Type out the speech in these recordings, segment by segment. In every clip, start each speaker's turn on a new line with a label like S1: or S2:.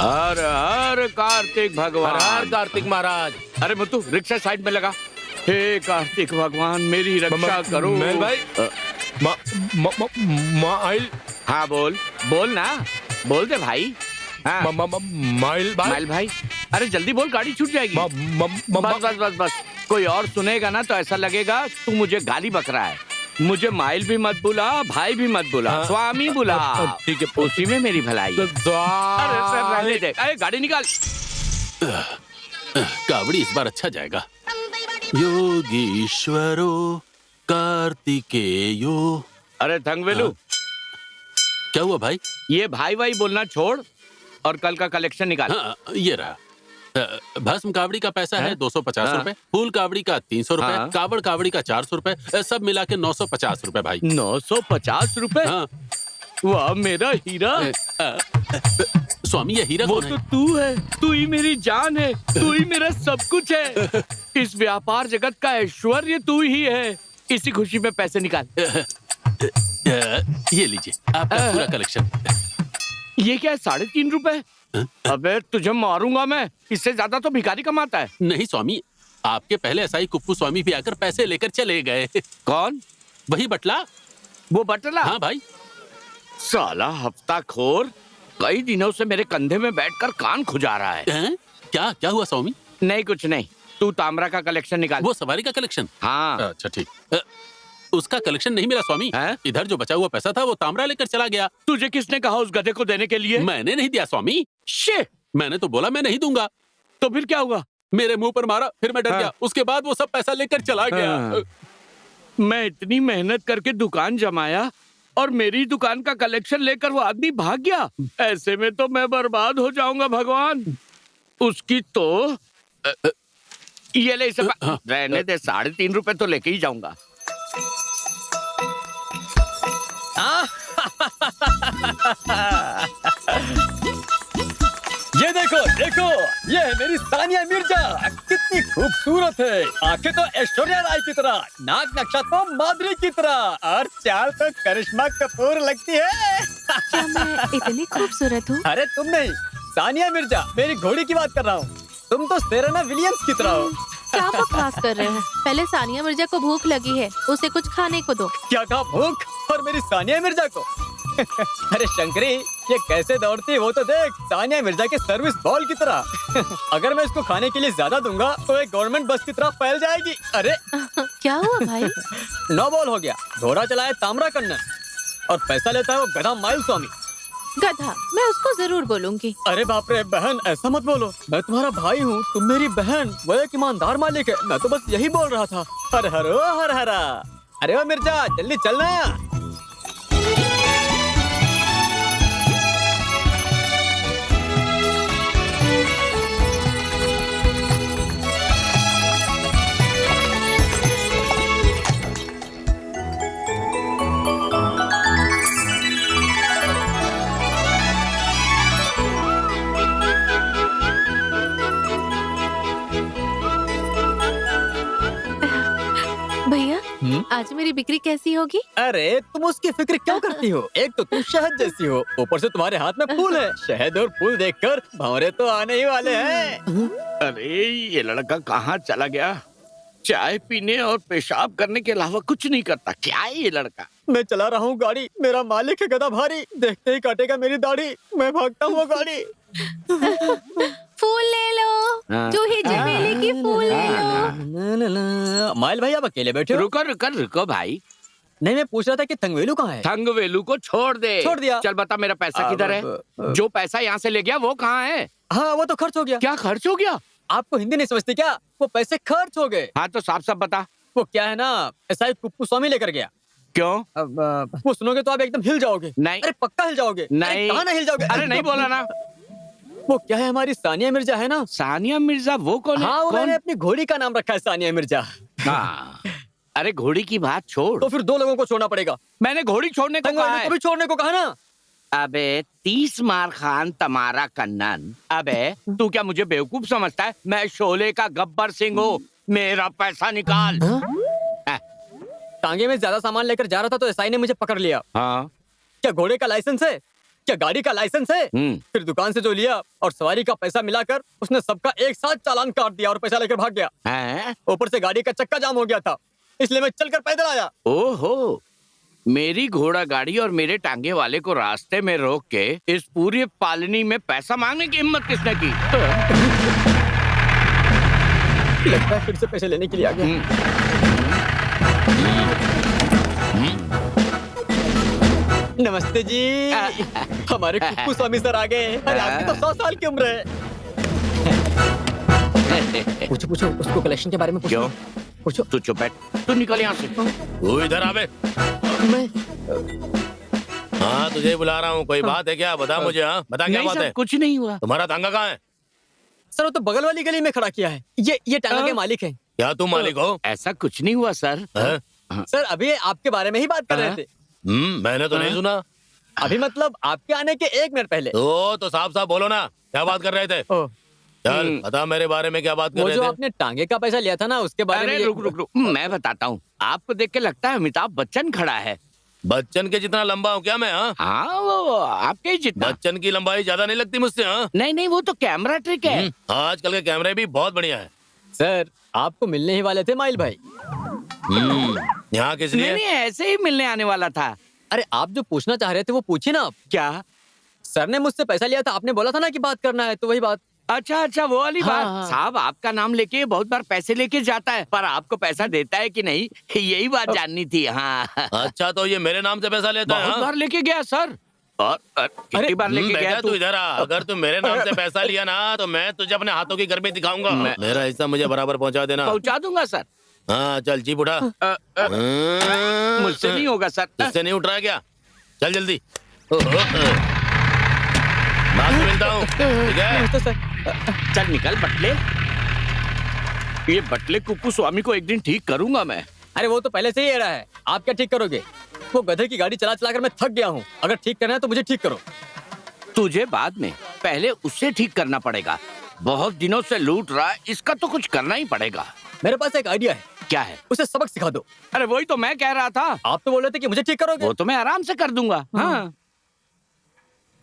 S1: हर हर कार्तिक भगवान।
S2: हर हर कार्तिक महाराज।
S1: अरे Muthu rickshaw side में लगा। हे कार्तिक भगवान मेरी रक्षा करो।
S2: महल भाई। माइल।
S1: हाँ बोल बोल ना, बोल दे भाई। हाँ
S2: माइल भाई।
S1: माइल भाई, अरे जल्दी बोल, गाड़ी छूट जाएगी। बस बस बस बस, कोई और सुनेगा ना तो ऐसा लगेगा तू मुझे गाली बक रहा है। मुझे माइल भी मत बुला, भाई भी मत बुला, स्वामी बुला।
S2: ठीक है,
S1: उसी में मेरी भलाई। अरे सर रहने दे, अरे गाड़ी निकाल।
S3: कावड़ी इस बार अच्छा जाएगा। योगीश्वरो कार्तिकेयो।
S1: अरे थंगवेलू,
S3: क्या हुआ भाई?
S1: ये भाई भाई बोलना छोड़ और कल का कलेक्शन निकाल।
S3: हाँ, ये रहा। भस्म कावड़ी का पैसा है 250 रुपए, फूल कावड़ी का 300 रुपए, कावड़ कावड़ी का 400 रुपए, सब मिला के 950 रुपए भाई।
S1: 950 रुपए?
S3: हाँ।
S1: वाह मेरा हीरा।
S3: स्वामी ये हीरा
S1: वो
S3: कौन
S1: तो
S3: है?
S1: तू है, तू ही मेरी जान है, तू ही मेरा सब कुछ है। इस व्यापार जगत का ऐश्वर्य तू ही है। इसी खुशी में पैसे निकाल।
S3: ये लीजिए आपका पूरा कलेक्शन।
S1: ये क्या है, 3.5 रुपए? अबे तुझे मारूंगा मैं, इससे ज्यादा तो भिखारी कमाता है।
S3: नहीं स्वामी, आपके पहले एसआई कुप्पू स्वामी भी आकर पैसे लेकर चले गए।
S1: कौन?
S3: वही बटला।
S1: वो बटला?
S3: हाँ भाई।
S1: साला हफ्ताखोर कई दिनों से मेरे कंधे में बैठकर कान खुजा रहा है।
S3: क्या क्या हुआ स्वामी?
S1: नहीं कुछ नहीं, तू ताम्रा का कलेक्शन निकाल।
S3: वो सवारी का कलेक्शन?
S1: हाँ।
S3: अच्छा ठीक। उसका कलेक्शन नहीं मिला स्वामी। इधर जो बचा हुआ पैसा था वो ताम्रा लेकर चला गया।
S1: तुझे किसने कहा उस गधे को देने के लिए?
S3: मैंने नहीं दिया स्वामी।
S1: शे!
S3: मैंने तो बोला मैं नहीं दूंगा।
S1: तो फिर क्या हुआ?
S3: मेरे मुंह पर मारा, फिर मैं डर गया। उसके बाद वो सब पैसा लेकर चला गया।
S1: मैं इतनी मेहनत करके दुकान जमाया और मेरी दुकान का कलेक्शन लेकर वो आदमी भाग गया। ऐसे में तो मैं बर्बाद हो जाऊंगा भगवान। उसकी तो ये ले, इसे रहने दे। 3.5 रुपए तो लेके ही जाऊंगा।
S4: ये देखो देखो, ये है मेरी सानिया मिर्जा। कितनी खूबसूरत है। आंखें तो ऐश्वर्या राय की तरह, नाक नक्शा तो माधुरी की तरह और चाल तो करिश्मा कपूर लगती है।
S5: क्या मैं इतनी खूबसूरत हूँ?
S4: अरे तुम नहीं, सानिया मिर्जा, मेरी घोड़ी की बात कर रहा हूँ। तुम तो सेरेना विलियम्स की तरह हो।
S5: क्या बकवास कर रहे हैं? पहले सानिया मिर्जा को भूख लगी है, उसे कुछ खाने को दो।
S4: क्या कहा, भूख? और मेरी सानिया मिर्जा को? अरे शंकरी, ये कैसे दौड़ती है वो तो देख, सानिया मिर्जा के सर्विस बॉल की तरह। अगर मैं इसको खाने के लिए ज्यादा दूंगा तो एक गवर्नमेंट बस की तरह फैल जाएगी। अरे
S5: क्या हुआ भाई?
S4: 9 बॉल हो गया। घोड़ा चलाए ताम्रा कन्नन और पैसा लेता है वो गधा माइल स्वामी।
S5: गधा? मैं उसको जरूर बोलूंगी।
S4: अरे बाप रे बहन, ऐसा मत बोलो। मैं तुम्हारा भाई हूँ, तुम मेरी बहन। वो एक ईमानदार मालिक है। मैं तो बस यही बोल रहा था। हर हर ओ हर हरा। अरे ओ मिर्जा, जल्दी चलना।
S5: भैया, आज मेरी बिक्री कैसी होगी?
S4: अरे तुम उसकी फिक्र क्यों करती हो? एक तो तुम शहद जैसी हो, ऊपर से तुम्हारे हाथ में फूल है। शहद और फूल देखकर भंवरे तो आने ही वाले हैं।
S1: अरे ये लड़का कहाँ चला गया? चाय पीने और पेशाब करने के अलावा कुछ नहीं करता। क्या है ये लड़का?
S4: मैं चला रहा हूँ गाड़ी, मेरा मालिक है गधा भारी। देखते ही काटेगा मेरी दाढ़ी। मैं भागता हूँ वो गाड़ी।
S5: फूल ले लो, जूही चमेली की फूल ले लो।
S4: माइल भाई आप अकेले बैठे हो?
S1: रुको रुको रुको भाई।
S4: नहीं, मैं पूछ रहा था कि थंगवेलू कहाँ है?
S1: थंगवेलू को छोड़ दे।
S4: छोड़ दिया।
S1: चल बता मेरा पैसा किधर है? जो पैसा यहाँ से ले गया वो कहाँ है?
S4: हाँ वो तो खर्च हो गया।
S1: क्या खर्च हो गया?
S4: आपको हिंदी नहीं समझते क्या? वो पैसे खर्च हो गए।
S1: हाँ तो साफ साफ बता।
S4: वो क्या है ना, एसआई कुप्पू स्वामी लेकर गया।
S1: क्यों?
S4: अब वो सुनोगे तो आप एकदम हिल जाओगे।
S1: नहीं।
S4: अरे पक्का हिल जाओगे।
S1: नहीं।
S4: कहाँ ना हिल जाओगे?
S1: अरे नहीं बोला ना।
S4: वो क्या है, हमारी सानिया मिर्जा है ना।
S1: सानिया मिर्जा? वो कौन है?
S4: हाँ, वो मैंने अपनी घोड़ी का नाम रखा है सानिया मिर्जा।
S1: हाँ। अरे घोड़ी की बात छोड़।
S4: तो फिर 2 लोगों को छोड़ना पड़ेगा।
S1: मैंने घोड़ी छोड़ने को कहा है।
S4: भी छोड़ने को कहा ना।
S1: अबे 30 मार खान तमारा कन्नन। अबे तू क्या मुझे बेवकूफ समझता है? मैं शोले का गब्बर सिंह हूँ। मेरा पैसा निकाल।
S4: टांगे में ज्यादा सामान लेकर जा रहा था तो एसआई ने मुझे पकड़ लिया।
S1: हाँ।
S4: क्या घोड़े का लाइसेंस है? क्या गाड़ी का लाइसेंस है? फिर दुकान से जो लिया और सवारी का पैसा मिलाकर उसने सबका एक साथ चालान काट दिया और पैसा लेकर भाग गया। ऊपर से गाड़ी का चक्का जाम हो गया था, इसलिए मैं चलकर पैदल आया।
S1: ओहो, मेरी घोड़ा गाड़ी और मेरे टांगे वाले को रास्ते में रोक के इस पूरी पालनी में पैसा मांगने की हिम्मत किसने की?
S4: लगता है फिर से पैसे लेने के लिए आ गया। नमस्ते जी। हमारे कुप्पू स्वामी सर आ गए। अरे आपकी तो 100 साल की उम्र है। पूछो पूछो, उसको कलेक्शन के बारे में पूछो। पूछो।
S1: तू चुप बैठ, तू निकल यहाँ से।
S2: तू इधर आवे।
S4: मैं
S2: हाँ, तुझे बुला रहा हूँ। कोई बात है क्या? बता मुझे। हाँ बता, क्या बात है?
S1: कुछ नहीं हुआ।
S2: तुम्हारा तांगा कहाँ है?
S4: सर वो तो बगल वाली गली में खड़ा किया है। ये टांगा के मालिक हैं।
S2: क्या तुम मालिक हो?
S1: ऐसा कुछ नहीं हुआ सर।
S4: सर अभी आपके बारे में ही बात कर रहे थे।
S2: मैंने तो नहीं सुना।
S4: अभी मतलब आपके आने के 1 मिनट पहले।
S2: तो साफ साफ बोलो ना, क्या बात कर रहे थे? चल बता मेरे बारे में क्या बात कर
S4: वो
S2: रहे
S4: जो
S2: थे?
S4: आपने टांगे का पैसा लिया था ना, उसके बारे में।
S1: रुक, मैं बताता हूँ। आपको देख के लगता है अमिताभ बच्चन खड़ा है।
S2: बच्चन के जितना लंबा हूँ क्या मैं?
S1: हाँ, वो आपके जितना।
S2: बच्चन की लंबाई ज्यादा नहीं लगती मुझसे। हाँ
S1: नहीं, वो तो कैमरा ट्रिक है।
S2: आजकल के कैमरे भी बहुत बढ़िया है।
S4: सर आपको मिलने ही वाले थे माइल भाई।
S2: यहाँ किस लिए?
S1: नहीं, ऐसे ही मिलने आने वाला था।
S4: अरे आप जो पूछना चाह रहे थे वो पूछिए ना आप।
S1: क्या?
S4: सर ने मुझसे पैसा लिया था, आपने बोला था ना कि बात करना है, तो वही बात।
S1: अच्छा, वो वाली बात।
S4: हाँ।
S1: साहब आपका नाम लेके बहुत बार पैसे लेके जाता है, पर आपको पैसा देता है कि नहीं, यही बात जाननी थी। हाँ।
S2: अच्छा, तो ये मेरे नाम से पैसा लेता है?
S1: बहुत बार लेके गया सर। और कितनी बार लेके गया
S2: तू? इधर आ। अगर तू मेरे नाम से पैसा लिया ना, तो मैं तुझे अपने हाथों की गर्मी दिखाऊंगा। मेरा हिस्सा मुझे बराबर पहुंचा देना।
S1: पहुंचा दूंगा सर।
S2: हाँ चल, जीप उठा।
S1: मुझसे नहीं होगा सर।
S2: तुझसे नहीं उठ रहा है क्या? चल जल्दी। बाद में मिलता हूँ, ठीक है?
S1: चल निकल बटले। ये बटले कुप्पू स्वामी को एक दिन ठीक करूंगा मैं।
S4: अरे वो तो पहले से ही एड़ा है, आप क्या ठीक करोगे? वो गधे की गाड़ी चला चला कर मैं थक गया हूँ। अगर ठीक करना है तो मुझे ठीक करो।
S1: तुझे बाद में, पहले उससे ठीक करना पड़ेगा। बहुत दिनों से लूट रहा है, इसका तो कुछ करना ही पड़ेगा।
S4: मेरे पास एक आइडिया है।
S1: क्या है?
S4: उसे सबक सिखा दो।
S1: अरे वही तो मैं कह रहा था।
S4: आप तो बोल रहे थे कि मुझे ठीक करोगे।
S1: वो तो मैं आराम से कर दूंगा। हाँ।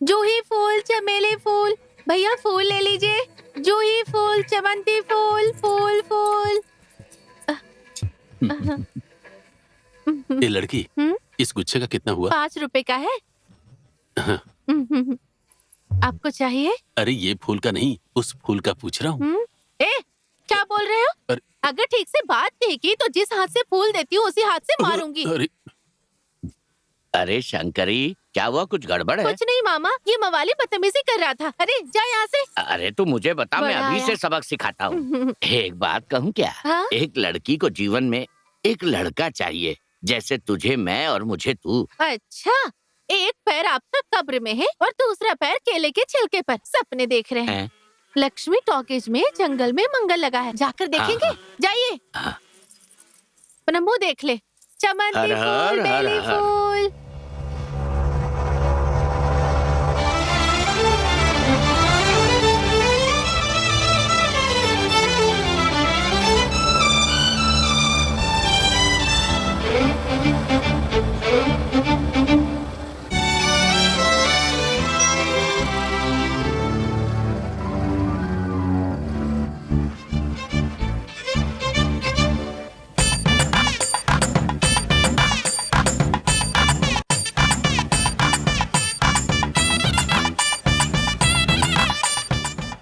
S5: जूही फूल, चमेली फूल, भैया फूल ले लीजिए। जूही फूल, चमंती फूल, फूल फूल।
S3: ये लड़की, इस गुच्छे का कितना हुआ?
S5: 5 रुपए का है। आपको चाहिए?
S3: अरे ये फूल का नहीं, उस फूल का पूछ रहा हूँ।
S5: क्या बोल रहे हो? अगर ठीक से बात नहीं की तो जिस हाथ से फूल देती हूँ उसी हाथ से मारूंगी।
S1: अरे शंकरी, क्या हुआ? कुछ गड़बड़ है?
S5: कुछ नहीं मामा, ये मवाली बदतमीजी कर रहा था। अरे जा यहाँ से।
S1: अरे तू मुझे बता, मैं अभी से सबक सिखाता हूँ। एक बात कहूँ क्या?
S5: हाँ?
S1: एक लड़की को जीवन में एक लड़का चाहिए, जैसे तुझे मैं और मुझे तू।
S5: अच्छा, एक पैर आपका कब्र में है और दूसरा पैर केले के छिलके पर सपने देख रहे हैं। लक्ष्मी टॉकीज में जंगल में मंगल लगा है, जाकर देखेंगे। जाइए। अपना मुंह देख ले। चमंती फूल, बेली फूल।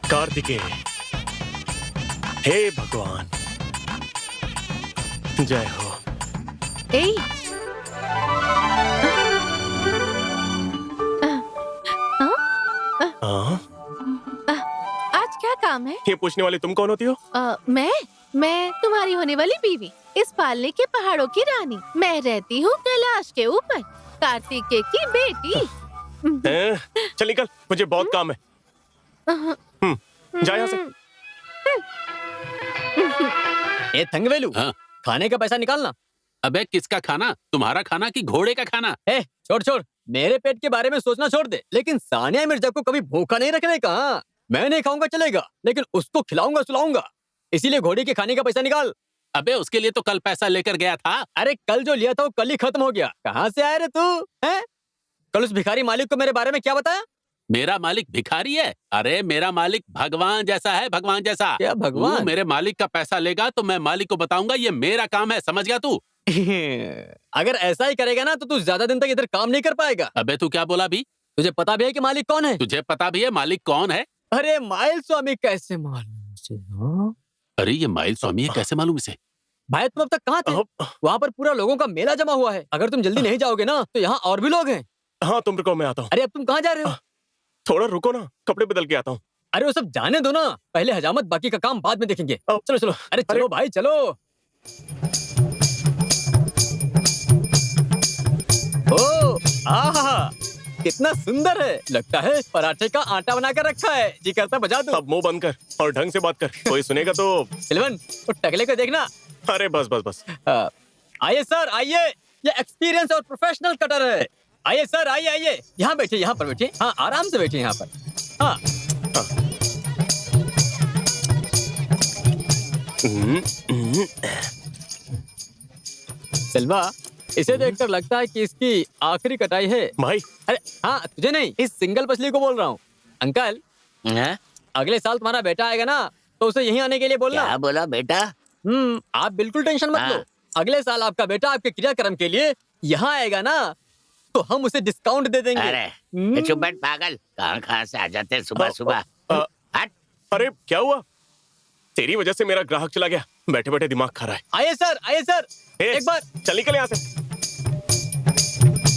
S6: कार्तिकेय, हे भगवान, जय हो।
S5: आज क्या काम है?
S6: ये पूछने वाली तुम कौन होती हो?
S5: मैं तुम्हारी होने वाली बीवी, इस पालने के पहाड़ों की रानी। मैं रहती हूँ कैलाश के ऊपर, कार्तिकेय की बेटी।
S6: चल निकल, मुझे बहुत काम है। जा यहाँ से।
S4: ए थंगवेलू,
S3: खाने
S4: का पैसा निकालना।
S3: अबे किसका खाना? तुम्हारा खाना कि घोड़े का खाना?
S4: छोड़, मेरे पेट के बारे में सोचना छोड़ दे। लेकिन सानिया मिर्जा को कभी भूखा नहीं रखने का। मैं नहीं खाऊंगा चलेगा, लेकिन उसको खिलाऊंगा सुलाऊंगा। इसीलिए घोड़े के खाने का पैसा निकाल।
S3: अबे उसके लिए तो कल पैसा लेकर गया था।
S4: अरे कल जो लिया था वो कल ही खत्म हो गया। कहाँ से आया रे तू? कल उस भिखारी मालिक को मेरे बारे में क्या बताया?
S3: मेरा मालिक भिखारी है? अरे मेरा मालिक भगवान जैसा है, भगवान जैसा।
S4: क्या भगवान?
S3: तू मेरे मालिक का पैसा लेगा तो मैं मालिक को बताऊंगा ये मेरा काम है, समझ गया तू?
S4: अगर ऐसा ही करेगा ना तो तू ज्यादा दिन तक इधर काम नहीं कर पाएगा।
S3: अबे तू क्या बोला भी?
S4: तुझे पता भी है कि मालिक कौन है?
S3: तुझे पता भी है मालिक कौन है?
S4: अरे माइल स्वामी कैसे मालूम इसे? हाँ?
S3: अरे ये माइल स्वामी है, कैसे मालूम इसे?
S4: भाई तुम अब तक कहाँ थे? वहाँ पर पूरा लोगों का मेला जमा हुआ है। अगर तुम जल्दी नहीं जाओगे ना तो यहाँ और भी लोग हैं।
S6: हाँ तुम रुको, मैं आता हूँ।
S4: अरे अब तुम कहाँ जा रहे हो?
S6: थोड़ा रुको ना, कपड़े बदल के आता हूँ।
S4: अरे वो सब जाने दो ना, पहले हजामत, बाकी का काम बाद में देखेंगे। चलो चलो, अरे चलो भाई चलो। ओ आहा, कितना सुंदर है। लगता है पराठे का आटा बना कर रखा है। जी करता बजा दूं।
S6: अब मुंह बंद कर और ढंग से बात कर, कोई सुनेगा तो।
S4: सिल्वन, वो टकले को देखना।
S6: अरे बस बस बस।
S4: आइए सर आइए, ये एक्सपीरियंस और प्रोफेशनल कटर है। आइए सर आइए आइए, यहाँ बैठिए, यहाँ पर बैठिए। हाँ आराम से बैठिए यहाँ पर। हाँ सिल्वा, इसे देखकर लगता है कि इसकी आखिरी कटाई है।
S6: भाई
S4: अरे हाँ, तुझे नहीं, इस सिंगल पसली को बोल रहा हूँ। अंकल, अगले साल तुम्हारा बेटा आएगा ना तो उसे यहीं आने के लिए बोलना।
S1: क्या बोला बेटा?
S4: आप बिल्कुल टेंशन मत लो। अगले साल आपका बेटा आपके क्रियाक्रम के लिए यहाँ आएगा ना तो हम उसे डिस्काउंट दे देंगे।
S1: अरे चुप बैठ पागल, कहाँ से आ जाते सुबह सुबह। हट।
S6: अरे क्या हुआ? तेरी वजह से मेरा ग्राहक चला गया, बैठे बैठे दिमाग खा रहा है।
S4: आइए सर आइए सर, एक बार
S6: चल निकल यहाँ से।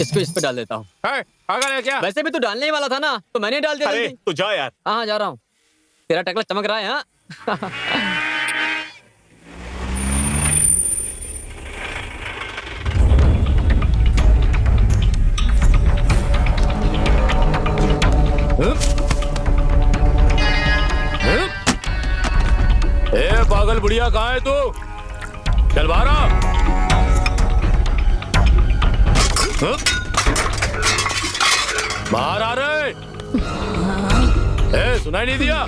S4: इसको इस पे डाल देता हूँ।
S2: पागल है क्या?
S4: वैसे भी तू डालने ही वाला था ना तो मैंने डाल दिया।
S6: अरे तू जा यार।
S4: हाँ जा रहा हूँ, तेरा टकला चमक रहा है। हाँ
S2: ए पागल बुढ़िया, कहाँ है तू? चल बाहर आ। बाहर आ रहे। ए सुनाई नहीं दिया?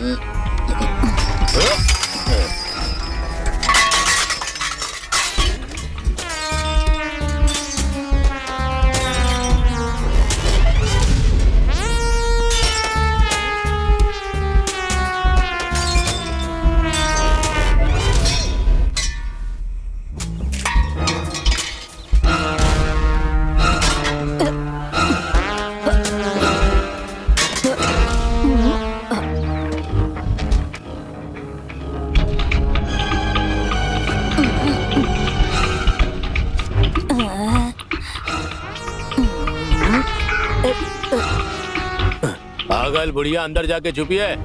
S2: पागल बुढ़िया, अंदर जाके छुपी है।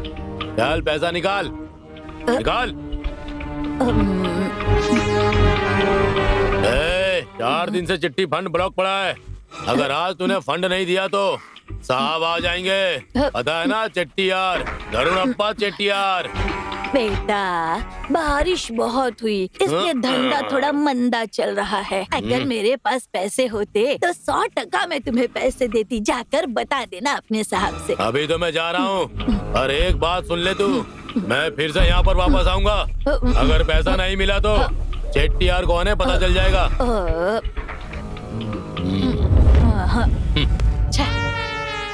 S2: चल पैसा निकाल, निकाल। 4 दिन से चिट्ठी फंड ब्लॉक पड़ा है। अगर आज तूने फंड नहीं दिया तो साहब आ जाएंगे। पता है ना चेट्टियार, धरुणप्पा चेट्टियार।
S7: बेटा बारिश बहुत हुई इसलिए धंधा थोड़ा मंदा चल रहा है। अगर मेरे पास पैसे होते तो 100% मैं तुम्हें पैसे देती। जाकर बता देना अपने साहब से।
S2: अभी तो मैं जा रहा हूँ, और एक बात सुन ले तू, मैं फिर से यहाँ पर वापस आऊंगा। अगर पैसा नहीं मिला तो चेट्टियार कौन है पता चल जाएगा।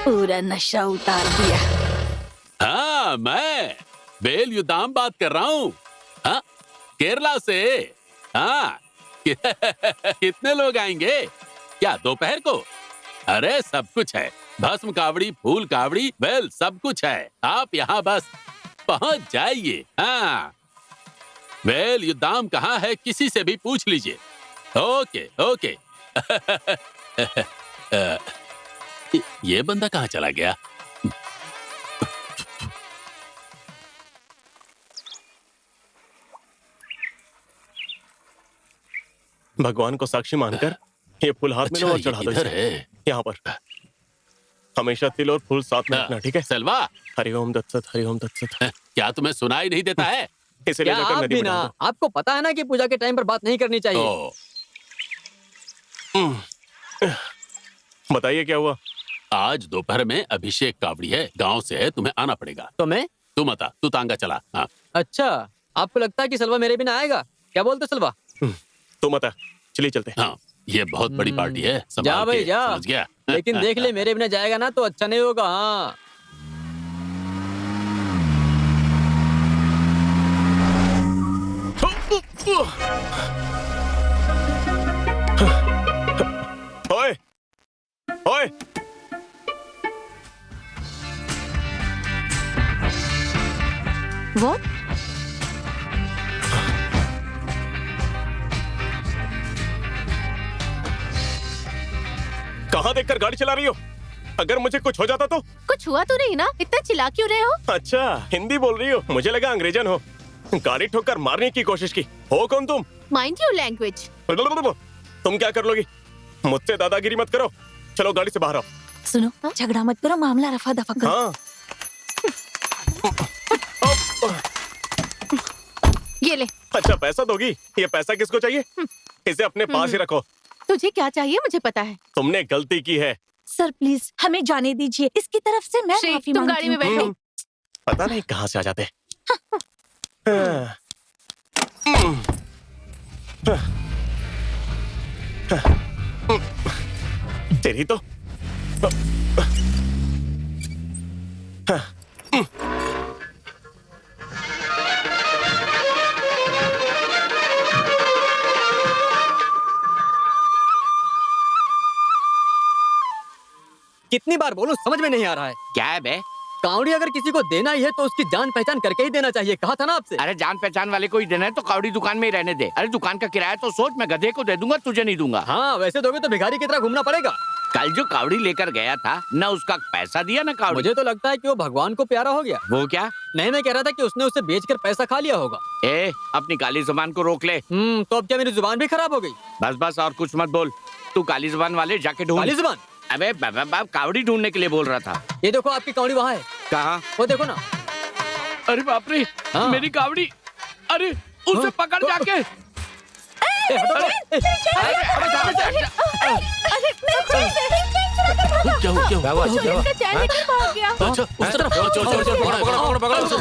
S7: पूरा नशा उतार दिया।
S3: हाँ मैं वेल युदाम बात कर रहा हूँ। हाँ केरला से। हाँ कितने लोग आएंगे? क्या दोपहर को? अरे सब कुछ है, भस्म कावड़ी, फूल कावड़ी, वेल सब कुछ है। आप यहाँ बस पहुंच जाइए। हाँ वेल युदाम कहाँ है किसी से भी पूछ लीजिए। Okay okay. ये बंदा कहाँ चला गया?
S6: भगवान को साक्षी मानकर ये फूल हाथ में लो और चढ़ा दो इसे। यहाँ पर हमेशा तिल और फूल साथ में रखना, ठीक है?
S3: सलवा,
S6: हरिओम दत्सत, हरिओम दत्सत।
S3: क्या तुम्हें सुनाई नहीं देता है?
S6: इसे ले जाकर नदी में डाल दो।
S4: आपको पता है ना कि पूजा के टाइम पर बात नहीं करनी चाहिए।
S6: बताइए क्या हुआ?
S3: आज दोपहर में अभिषेक कावड़ी है, गांव से है, तुम्हें आना पड़ेगा।
S4: तो मैं?
S3: तुम अता, तू तांगा चला। हाँ।
S4: अच्छा, आपको लगता है कि सलवा मेरे बिना आएगा? क्या बोलते सलवा?
S6: तुम अता, चलिए चलते हैं।
S3: हाँ ये बहुत बड़ी पार्टी है। संभाल
S4: जा भाई
S3: के,
S4: जा।
S3: समझ गया?
S4: लेकिन देख ले, मेरे बिना जाएगा ना तो अच्छा नहीं होगा। हाँ
S6: ओए ओए,
S5: वो
S6: कहाँ देखकर गाड़ी चला रही हो? अगर मुझे कुछ हो जाता तो?
S5: कुछ हुआ तो नहीं ना? इतना चिल्ला क्यों रहे हो?
S6: अच्छा, हिंदी बोल रही हो, मुझे लगा अंग्रेजन हो। गाड़ी ठोकर मारने की कोशिश की। हो कौन तुम?
S5: Mind your language.
S6: तुम क्या कर लोगी? मुझसे दादागिरी मत करो। चलो गाड़ी से बाहर आओ।
S7: सुनो, झगड़ा मत करो, मामला रफा दफा करो।
S6: हाँ।
S5: ये ले।
S6: अच्छा, पैसा दोगी? ये पैसा किसको चाहिए? इसे अपने पास ही रखो।
S5: तुझे क्या चाहिए मुझे पता है।
S6: तुमने गलती की है।
S7: सर प्लीज हमें जाने दीजिए, इसकी तरफ से मैं
S5: श्री,
S7: माफी
S5: तुम
S7: मांगती
S5: गाड़ी में
S7: हूँ।
S5: बैठो।
S6: पता नहीं कहाँ से आ जाते। तेरी तो
S4: कितनी बार बोलूं, समझ में नहीं आ रहा है।
S1: क्या है बे?
S4: कावड़ी अगर किसी को देना ही है तो उसकी जान पहचान करके ही देना चाहिए। कहा था ना आपसे।
S1: अरे जान पहचान वाले को ही देना है तो कावड़ी दुकान में ही रहने दे। अरे दुकान का किराया तो सोच, मैं गधे को दे दूंगा, तुझे नहीं दूंगा।
S4: हाँ, वैसे दोगे तो भिखारी की तरह घूमना पड़ेगा।
S1: कल जो कावड़ी लेकर गया था ना, उसका पैसा दिया ना कावड़ी।
S4: मुझे तो लगता है कि वो भगवान को प्यारा हो गया।
S1: वो क्या?
S4: नहीं, मैं कह रहा था कि उसने उसे बेचकर पैसा खा लिया होगा।
S1: ए, अपनी काली जुबान को रोक ले।
S4: तो अब क्या मेरी जुबान भी खराब हो गई?
S1: बस बस, और कुछ मत बोल। तू काली जुबान वाले जाके ढूंढ।
S4: काली जुबान?
S1: अबे बाप, कावड़ी ढूंढने के लिए बोल रहा था।
S4: ये देखो, आपकी कावड़ी वहाँ है।
S1: कहाँ?
S4: वो देखो ना।
S1: अरे बाप रे,
S4: हाँ।
S1: मेरी कावड़ी। अरे उसे पकड़ जाके।
S4: ए, हटो, ए,
S3: क्या हुआ?
S5: इसका चैन लेकर भाग गया।
S3: अच्छा, उस तरफ। चल, पकड़ो।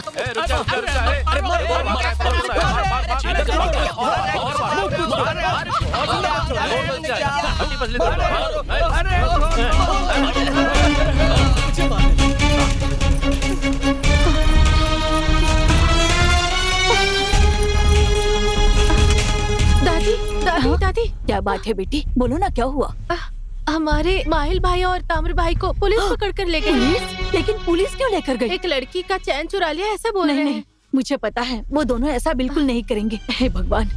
S5: दादी, दादी, दादी।
S7: क्या बात है बेटी, बोलो ना, क्या हुआ?
S5: हमारे माहिल भाई और ताम्र भाई को पुलिस पकड़ कर ले गई।
S7: पुलिस? लेकिन पुलिस क्यों लेकर गई?
S5: एक लड़की का चैन चुरा लिया, ऐसा बोल
S7: नहीं
S5: रहे
S7: नहीं,
S5: हैं।
S7: मुझे पता है वो दोनों ऐसा बिल्कुल नहीं करेंगे। हे भगवान,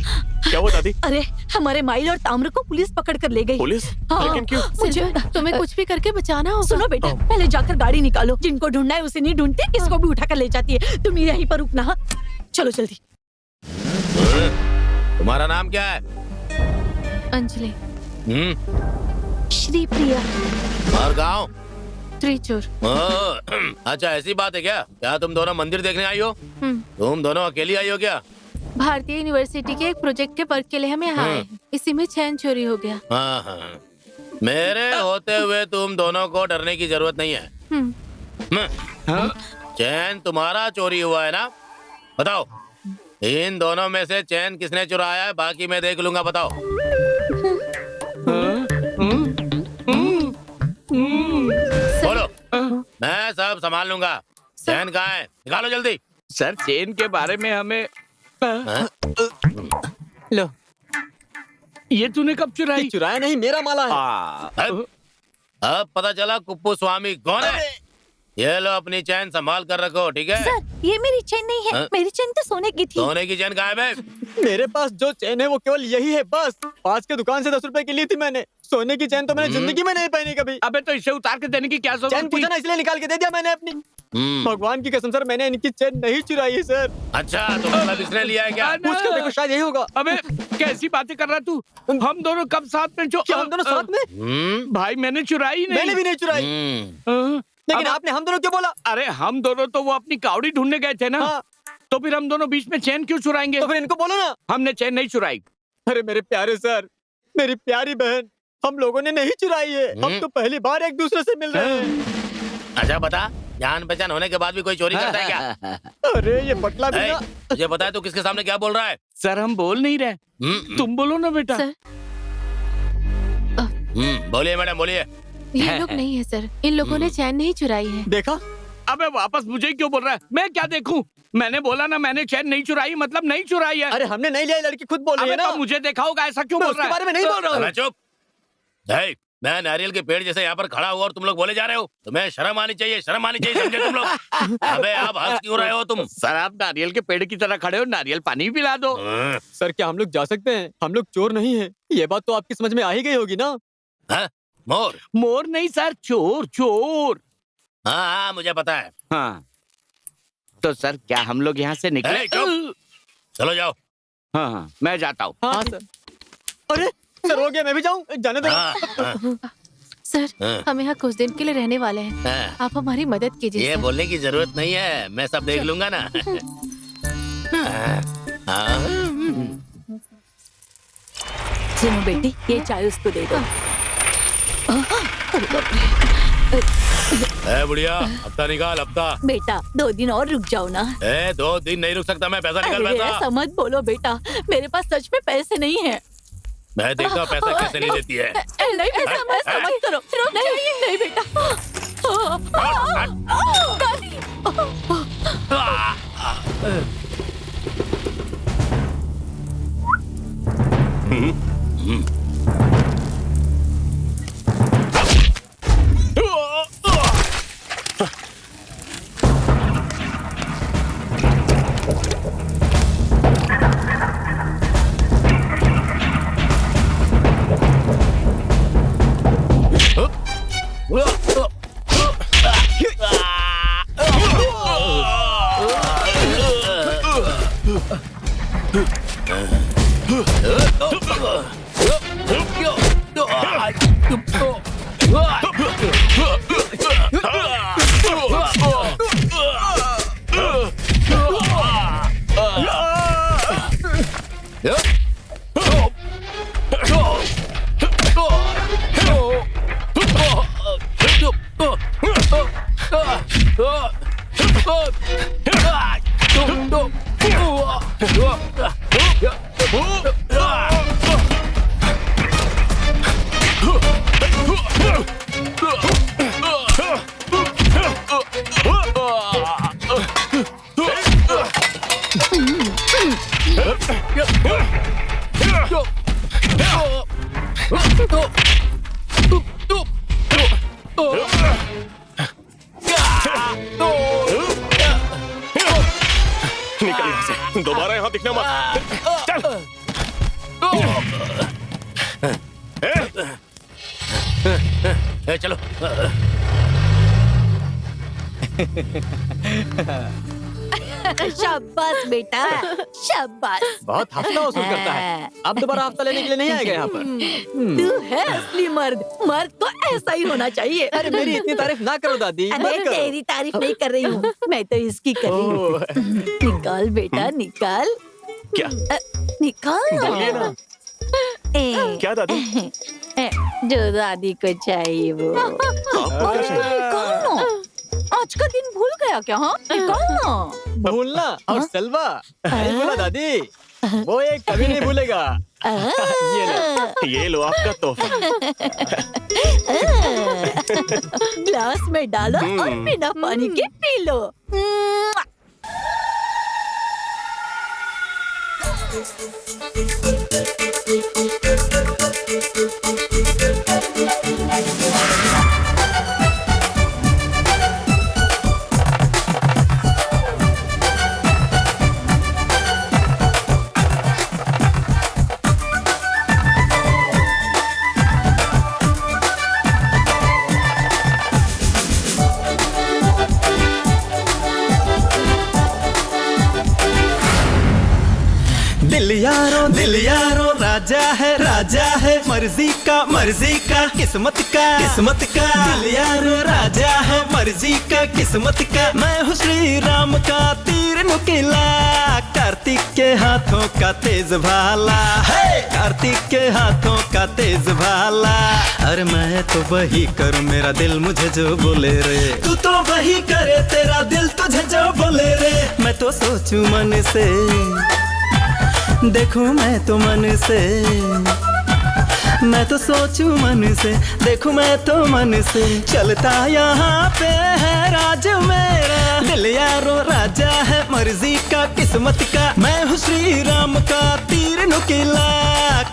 S6: क्या हुआ दादी?
S7: अरे हमारे माइल और ताम्र को पुलिस पकड़ कर ले गई।
S6: पुलिस?
S7: हाँ,
S6: लेकिन क्यों?
S7: मुझे
S5: सिल्वर, तुम्हें कुछ भी करके बचाना होगा।
S7: सुनो बेटा, पहले जाकर गाड़ी निकालो। जिनको ढूंढना है उसे नहीं ढूंढते, किसको भी उठा कर ले जाती है। तुम यहीं पर रुकना। हाँ? चलो जल्दी।
S2: तुम्हारा नाम क्या है?
S5: अंजलि।
S7: श्री प्रिया।
S2: और गाँव?
S5: त्रिचूर।
S2: अच्छा, ऐसी बात है क्या? क्या तुम दोनों मंदिर देखने आई हो? तुम दोनों अकेली आई हो क्या?
S5: भारतीय यूनिवर्सिटी के एक प्रोजेक्ट के वर्क के लिए हम यहाँ आए हैं। इसी में चैन चोरी हो गया।
S2: हाँ हाँ, मेरे होते हुए तुम दोनों को डरने की जरूरत नहीं है। चैन तुम्हारा चोरी हुआ है ना? बताओ, इन दोनों में से चैन किसने चुराया है? बाकी मैं देख लूंगा। बताओ। बोलो, मैं सब संभाल लूंगा। चैन कहाँ है? निकालो जल्दी।
S1: सर, चेन के बारे में हमें।
S4: लो,
S1: ये तूने कब चुराई?
S4: चुराया नहीं, मेरा माला है।
S2: अब पता चला कुप्पू स्वामी कौन है। ये लो, अपनी चैन संभाल कर रखो, ठीक है?
S7: सर, ये मेरी चैन नहीं है।
S2: हाँ?
S7: मेरी चैन तो सोने की थी।
S2: सोने की चैन गायब है।
S4: मेरे पास जो चैन है वो केवल यही है बस। पास के दुकान से 10 रुपए की ली थी मैंने। सोने की चैन तो मैंने जिंदगी में नहीं पहनी कभी।
S1: अबे तो इसे उतार के देने की क्या
S4: चैन
S1: जरूरत थी?
S4: पूछा ना, इसलिए निकाल के दे दिया मैंने अपनी। भगवान की कसम सर, मैंने इनकी चैन नहीं चुराई है सर।
S2: अच्छा, तो मतलब इसने लिया है क्या?
S4: पूछ कर देखो, शायद यही होगा।
S1: अबे कैसी बातें कर रहा तू? हम दोनों कब साथ में? जो
S4: क्या हम दोनों साथ में?
S1: भाई, मैंने चुराई नहीं।
S4: मैंने भी नहीं चुराई। लेकिन आपने हम दोनों क्यों बोला?
S1: अरे हम दोनों तो वो अपनी कावड़ी ढूंढने गए थे ना।
S4: हाँ।
S1: तो फिर हम दोनों बीच में चैन क्यों चुराएंगे?
S4: तो फिर इनको बोलो ना।
S1: हमने चैन नहीं चुराई।
S4: अरे मेरे प्यारे सर, मेरी प्यारी बहन, हम लोगों ने नहीं चुराई है। हम तो पहली बार एक दूसरे से मिल रहे हैं।
S2: अच्छा बता, जान पहचान होने के बाद भी कोई चोरी करता है क्या?
S4: अरे ये बटला भी ना।
S2: मुझे पता है तू किसके सामने क्या बोल रहा है।
S1: सर, हम बोल नहीं रहे। तुम बोलो ना बेटा।
S5: सर,
S2: बोलिए मैडम बोलिए।
S5: ये लोग नहीं है सर, इन लोगों ने चैन नहीं चुराई है।
S4: देखा?
S1: अबे वापस मुझे क्यों बोल रहा है? मैं क्या देखूं? मैंने बोला ना मैंने चैन नहीं चुराई, मतलब नहीं चुराई है।
S4: अरे हमने नहीं लिया, लड़की खुद बोल रही है
S1: अबे
S4: ना।
S1: तो मुझे देखा होगा, ऐसा क्यों
S4: मैं
S1: बोल रहा
S4: उसके
S1: है?
S4: बारे में नहीं बोल रहा हूँ।
S2: चुप। देख, मैं नारियल के पेड़ जैसे यहाँ पर खड़ा हुआ और तुम लोग बोले जा रहे हो। तुम्हें शर्म आनी चाहिए, शर्म आनी चाहिए, समझे तुम लोग? अबे आप हंस क्यों रहे हो तुम?
S1: सर आप नारियल के पेड़ की तरह खड़े हो, नारियल पानी पिला दो।
S4: सर क्या हम लोग जा सकते हैं? हम लोग चोर नहीं है, ये बात तो आपकी समझ में आ ही गई होगी ना।
S2: हाँ? मोर?
S1: मोर नहीं सर, चोर चोर।
S2: हाँ मुझे पता है।
S1: हाँ तो सर क्या हम लोग यहाँ से निकले?
S2: ए, चुप। चलो जाओ।
S1: हाँ मैं जाता हूँ।
S4: हाँ सर। अरे सर हो गया, मैं भी जाऊँ? जाने दो।
S5: सर
S2: हाँ।
S5: हम यहाँ कुछ दिन के लिए रहने वाले हैं,
S2: हाँ।
S5: आप हमारी मदद कीजिए
S2: ये
S5: सर।
S2: बोलने की जरूरत नहीं है, मैं सब देख लूंगा ना। हाँ।
S7: सुनो बेटी, ये चाय उसको दे दो।
S2: ए बुढ़िया, हफ्ता निकाल हफ्ता।
S7: बेटा 2 दिन और रुक जाओ ना।
S2: 2 दिन नहीं रुक सकता मैं, पैसा निकाल
S7: अरे
S2: पैसा।
S7: ऐसा मत बोलो बेटा, मेरे पास सच में पैसे नहीं है।
S2: मैं देखता हूँ पैसा कैसे नहीं देती है।
S7: नहीं ऐसा मत करो। नहीं बेटा। दादी।
S6: निकल यहाँ से, दोबारा यहाँ दिखना मत। चल।
S2: चलो।
S7: शाबाश बेटा, शाबाश।
S4: बहुत हफ्ता वसूल करता है, अब दोबारा हफ्ता लेने के लिए नहीं आएगा यहाँ पर।
S7: तू है असली मर्द, मर्द को ऐसा ही होना चाहिए।
S4: अरे मेरी इतनी तारीफ ना करो दादी,
S7: अरे
S4: मत करो।
S7: तेरी तारीफ नहीं कर रही हूँ, मैं तो इसकी कर रही हूँ। निकाल बेटा निकाल।
S6: क्या?
S7: निकाल
S6: बोलिए ना। क्या दादी?
S7: जो दादी को चाहिए वो।
S6: आपको क्या चाहिए?
S7: निकाल ना। आज का दिन भूल गया क्या? हाँ निकाल ना।
S4: भूलना और सलवा नहीं भूला दादी, वो एक कभी नहीं भूलेगा। ये लो।
S6: ये लो आपका तोहफा।
S7: ग्लास में डालो और बिना पानी के पी लो।
S8: दिल यारो राजा है मर्जी का किस्मत का दिल यारो राजा है मर्जी का किस्मत का। मैं हूँ श्री राम का तीर नुकीला, कार्तिक के हाथों का तेज भाला है, कार्तिक के हाथों का तेज भाला। अरे मैं तो वही करूँ मेरा दिल मुझे जो बोले रे, तू तो वही करे तेरा दिल तुझे जो बोले रे। मैं तो सोचूं मन से, देखूं मैं तो मन से, मैं तो सोचूं मन से, देखूं मैं तो मन से, चलता यहाँ पे है राज मेरा। दिल यारो राजा है मर्जी का किस्मत का, मैं हूँ श्री राम का तीर नुकीला,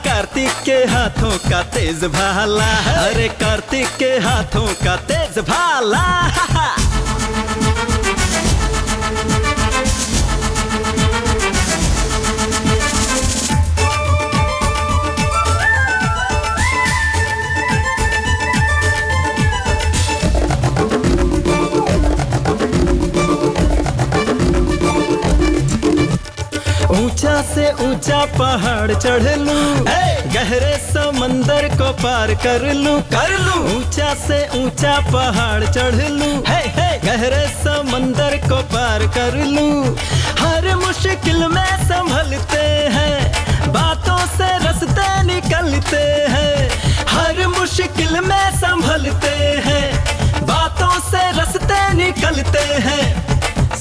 S8: कार्तिक के हाथों का तेज भाला, अरे कार्तिक के हाथों का तेज भाला। ऊंचा से ऊंचा पहाड़ चढ़ लूं, गहरे समंदर को पार कर लूं, ऊंचा से ऊंचा पहाड़ चढ़ लूं, गहरे समंदर को पार कर लूं। हर मुश्किल में संभलते हैं, बातों से रास्ते निकलते हैं, हर मुश्किल में संभलते हैं, बातों से रास्ते निकलते हैं।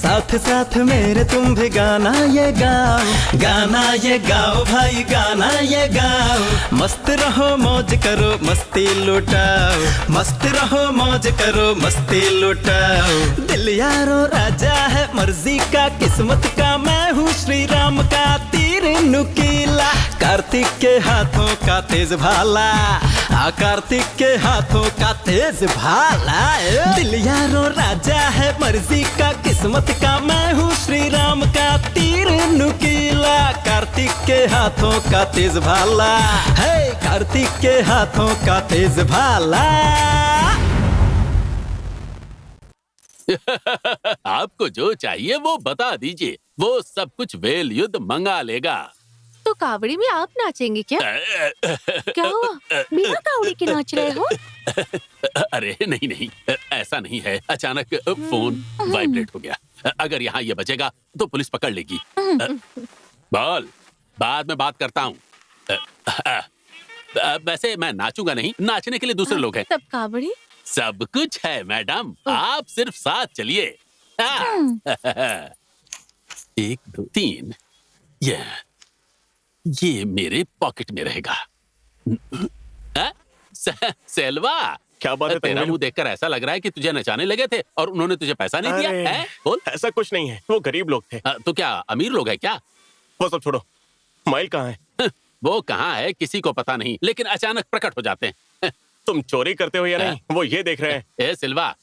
S8: साथ साथ मेरे तुम भी गाना ये गाओ, गाना ये गाओ भाई गाना ये गाओ। मस्त रहो मौज करो मस्ती लुटाओ, मस्त रहो मौज करो मस्ती लुटाओ। दिल यारो राजा है मर्जी का किस्मत का, मैं हूँ श्री राम का तीर नुकीला, कार्तिक के हाथों का तेज भाला, कार्तिक के हाथों का तेज भाला। दिल यारो राजा है मर्जी का किस्मत का, मैं हूँ श्री राम का तीर नुकीला, कार्तिक के हाथों का तेज भाला है, कार्तिक के हाथों का तेज भाला।
S3: आपको जो चाहिए वो बता दीजिए, वो सब कुछ वेल युद्ध मंगा लेगा।
S5: तो कावड़ी में आप नाचेंगे क्या? क्या हुआ? बिना कावड़ी के नाच रहे हो?
S3: अरे नहीं नहीं, ऐसा नहीं है, अचानक फोन वाइब्रेट हो गया। अगर यहाँ ये बचेगा तो पुलिस पकड़ लेगी। बोल, बाद में बात करता हूँ। वैसे मैं नाचूंगा नहीं, नाचने के लिए दूसरे लोग हैं।
S5: तब कावड़ी?
S3: सब कुछ है मैडम, आप सिर्फ साथ चलिए। 1 2 3, ये मेरे पॉकेट में रहेगा। सेल्वा,
S6: क्या बात है?
S3: तेरा मुंह देखकर ऐसा लग रहा है कि तुझे नचाने लगे थे और उन्होंने तुझे पैसा नहीं दिया है? बोल।
S6: ऐसा कुछ नहीं है, वो गरीब लोग थे।
S3: तो क्या अमीर लोग हैं क्या?
S6: वो सब छोड़ो, माइल कहाँ है?
S3: वो कहाँ है किसी को पता नहीं, लेकिन अचानक प्रकट हो जाते हैं।
S6: तुम चोरी करते हो या नहीं, वो ये देख रहे हैं।
S3: ए सिल्वा,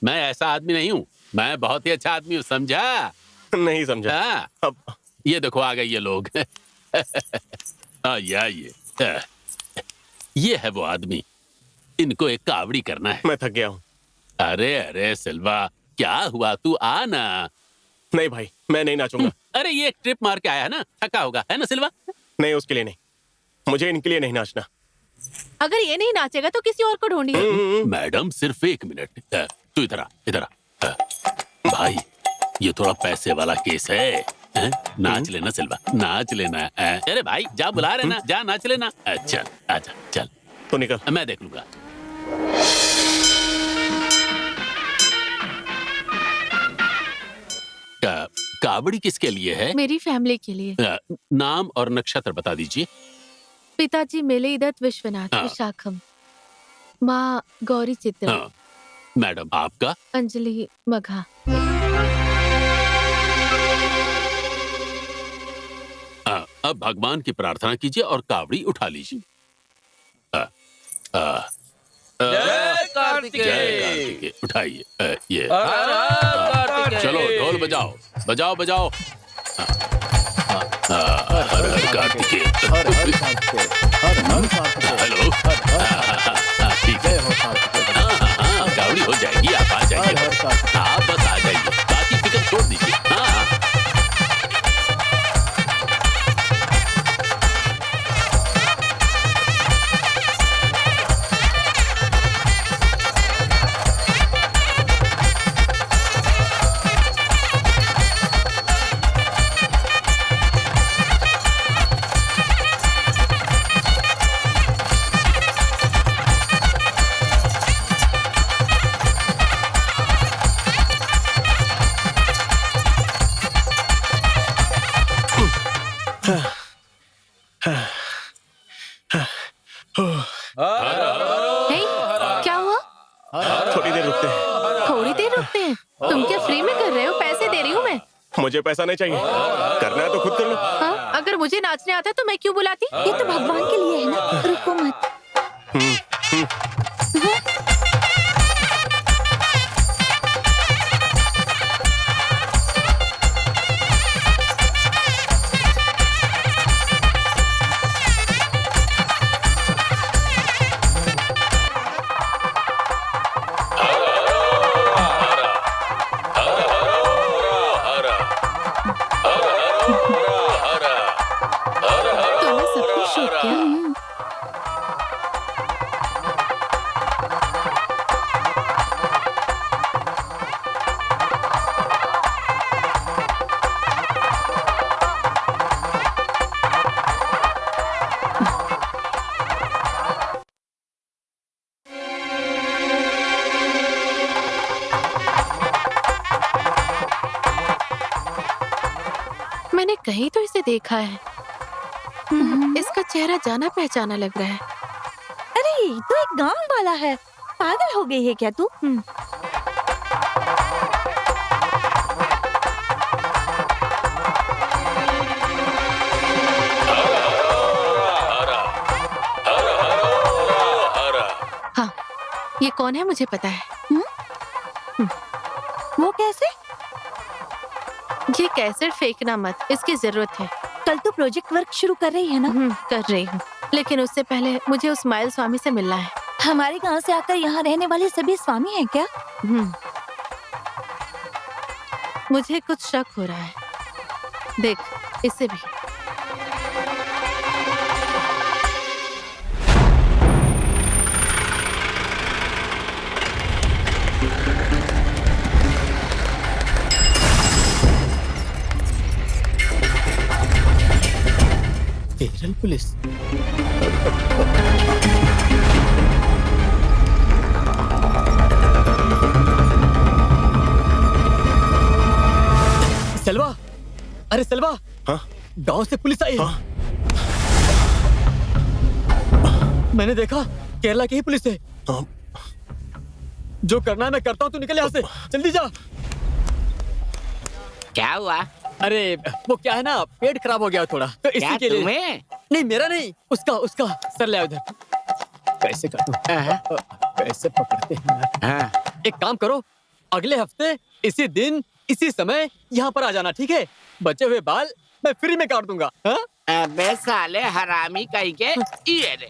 S3: मैं ऐसा आदमी नहीं हूँ, मैं बहुत ही अच्छा आदमी हूँ, समझा?
S6: नहीं समझा।
S3: अब ये देखो आ गए ये लोग। ये है वो आदमी, इनको एक कावड़ी करना है।
S6: मैं थक गया हूँ।
S3: अरे अरे सिल्वा, क्या हुआ, तू आ ना।
S6: नहीं भाई, मैं नहीं नाचूंगा।
S3: अरे ये एक ट्रिप मार के आया है ना, थका होगा, है ना सिल्वा?
S6: नहीं, उसके लिए नहीं, मुझे इनके लिए नहीं नाचना।
S5: अगर ये नहीं नाचेगा तो किसी और को ढूंढिए।
S3: मैडम सिर्फ 1 मिनट, तू इधर आ, इधर आ। भाई ये थोड़ा पैसे वाला केस है, नाच लेना सिल्वा, नाच लेना। अरे भाई जा, बुला रहे ना, जा नाच लेना। अच्छा आजा, चल
S6: तो निकल,
S3: मैं देख लूंगा। कावड़ी किसके लिए है?
S5: मेरी फैमिली के लिए।
S3: नाम और नक्षत्र बता दीजिए।
S5: पिताजी मेलेदत्त विश्वनाथ विशाखम, माँ गौरी चित्रा।
S3: मैडम आपका?
S5: अंजलि मघा।
S3: अब भगवान की प्रार्थना कीजिए और कावड़ी उठा लीजिए।
S1: जय कार्तिकेय।
S3: जय कार्तिकेय, उठाइए ये। चलो ढोल बजाओ, बजाओ बजाओ। हर हर कार्तिकेय। हेलो, ठीक है, कावड़ी हो जाएगी, आप आ जाइए, आप बस आ जाइए, बाकी फिक्र छोड़ दीजिए।
S6: मुझे पैसा नहीं चाहिए, करना है तो खुद कर लो।
S5: हाँ, अगर मुझे नाचने आता तो मैं क्यों बुलाती? ये तो भगवान के लिए है ना। रुको मत। तूने सब कुछ शूट किया? मैंने कहीं तो इसे देखा है। इसका चेहरा जाना पहचाना लग रहा है।
S7: अरे ये तो एक गांव वाला है। पागल हो गई है क्या तू?
S5: हाँ, ये कौन है मुझे पता है।
S7: वो कैसे?
S5: ये कैसेट फेंकना मत, इसकी जरूरत है।
S7: कल तो प्रोजेक्ट वर्क शुरू कर रही है ना?
S5: कर रही हूँ, लेकिन उससे पहले मुझे उस माइल स्वामी से मिलना है।
S7: हमारे गांव से आकर यहाँ रहने वाले सभी स्वामी हैं क्या?
S5: मुझे कुछ शक हो रहा है। देख, इसे भी।
S4: केरल पुलिस। सेल्वा, अरे सेल्वा,
S6: हाँ?
S4: गांव से पुलिस आई है।
S6: हाँ?
S4: मैंने देखा, केरला की ही पुलिस है।
S6: हाँ?
S4: जो करना है मैं करता हूँ, तू निकल यहाँ से, जल्दी जा।
S1: क्या हुआ?
S4: अरे वो क्या है ना, पेट खराब हो गया थोड़ा, तो
S1: क्या
S4: इसी के लिए।
S1: तुम्हें?
S4: नहीं मेरा नहीं, उसका सर ले उधर। कैसे कर दूं? कैसे पकड़ते हैं यार?
S1: हाँ।
S4: एक काम करो, अगले हफ्ते इसी दिन इसी समय यहाँ पर आ जाना, ठीक है? बचे हुए बाल मैं फ्री में काट दूंगा। हाँ?
S1: अबे साले हरामी कहीं के, ये ले।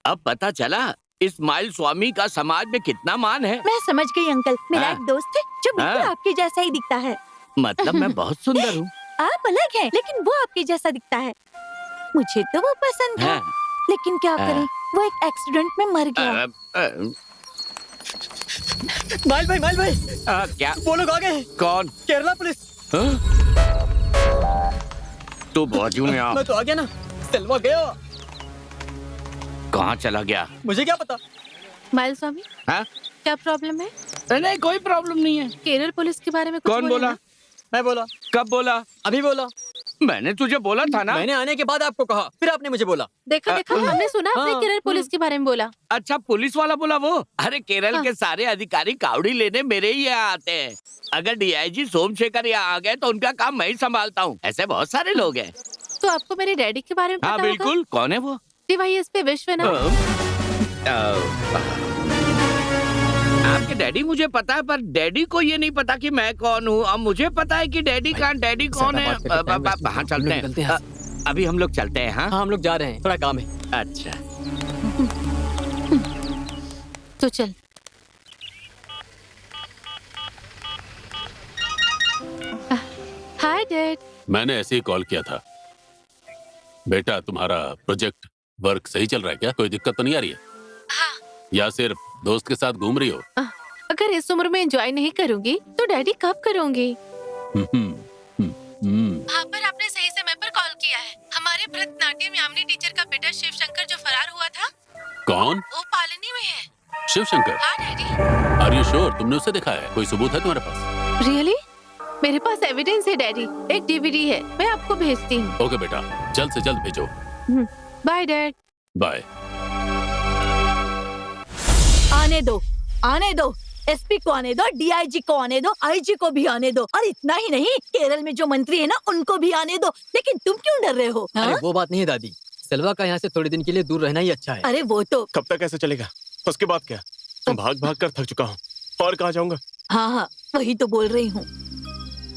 S1: अब पता चला इस माइल स्वामी का समाज में कितना मान है।
S7: मैं समझ गई अंकल। मेरा
S1: हाँ।
S7: एक दोस्त है जो बिल्कुल
S1: हाँ।
S7: आपके जैसा ही दिखता है।
S1: मतलब मैं बहुत सुंदर हूँ।
S7: आप अलग हैं, लेकिन वो आपके जैसा दिखता है। मुझे तो वो पसंद है,
S1: हाँ।
S7: लेकिन क्या करें, वो एक एक्सीडेंट में मर गया।
S4: माइल भाई,
S1: क्या?
S4: वो लोग आ गए।
S1: कौन?
S4: केरला पुलिस।
S1: तू बाजू में आ।
S4: मैं तो आ गया ना। सेल्वा गया।
S1: कहाँ चला गया?
S4: मुझे क्या पता।
S5: माइल स्वामी,
S1: हाँ?
S5: क्या प्रॉब्लम है?
S1: नहीं, कोई प्रॉब्लम नहीं है।
S5: केरल पुलिस के बारे में कुछ
S1: कौन बोला?
S5: ना?
S4: मैं बोला।
S1: कब बोला?
S4: अभी बोला।
S1: मैंने तुझे बोला था ना।
S4: मैंने आने के बाद आपको कहा, फिर आपने मुझे बोला।
S5: देखा, हमने सुना आपने
S4: हाँ।
S5: केरल पुलिस के बारे में बोला।
S1: अच्छा, पुलिस वाला बोला वो? अरे केरल के सारे अधिकारी कावड़ी लेने मेरे ही यहाँ आते हैं। अगर डीआईजी सोमशेखर यहाँ आ गए तो उनका काम मैं ही संभालता हूँ। ऐसे बहुत सारे लोग हैं।
S5: तो आपको मेरे डैडी के बारे में पता
S1: हाँ
S5: होगा?
S1: बिल्कुल। कौन है वो?
S5: DYSP विश्वनाथ।
S1: आपके डैडी मुझे पता है, पर डैडी को ये नहीं पता कि मैं कौन हूँ। अब मुझे पता है कि डैडी कौन है। हाँ चलते हैं, अभी हम लोग चलते हैं। हाँ
S4: हाँ, हम लोग जा रहे हैं, थोड़ा काम है।
S1: अच्छा,
S5: तो चल। Hi dad.
S3: मैंने ऐसे ही कॉल किया था। बेटा, तुम्हारा प्रोजेक्ट वर्क सही चल रहा है क्या? कोई दिक्कत तो नहीं आ रही है?
S5: हाँ।
S3: या सिर्फ दोस्त के साथ घूम रही हो?
S5: अगर इस उम्र में एंजॉय नहीं करूंगी तो डैडी कब करूंगी? हाँ, पर आपने सही समय पर कॉल किया है। हमारे भरतनाट्यम यामिनी टीचर का बेटा शिव शंकर जो फरार हुआ था,
S3: कौन?
S5: वो पालनी में है।
S3: शिव शंकर?
S5: हाँ डैडी।
S3: Are you sure? तुमने उसे देखा है? कोई सबूत है तुम्हारे पास?
S5: रियली? मेरे पास एविडेंस है डैडी, एक डीवीडी है, मैं आपको भेजती हूँ।
S3: ओके बेटा, जल्द से जल्द भेजो।
S5: Bye dad.
S3: बाय।
S7: आने दो, आने दो, एसपी को आने दो, डीआईजी को आने दो, आईजी को भी आने दो, और इतना ही नहीं, केरल में जो मंत्री है ना उनको भी आने दो। लेकिन तुम क्यों डर रहे हो?
S4: अरे वो बात नहीं है दादी, सेल्वा का यहाँ से थोड़े दिन के लिए दूर रहना ही अच्छा है।
S7: अरे वो तो
S6: कब तक ऐसे चलेगा? उसके बाद क्या? भाग भाग कर थक चुका हूँ, और कहाँ जाऊंगा?
S7: हाँ हाँ, वही तो बोल रही हूँ।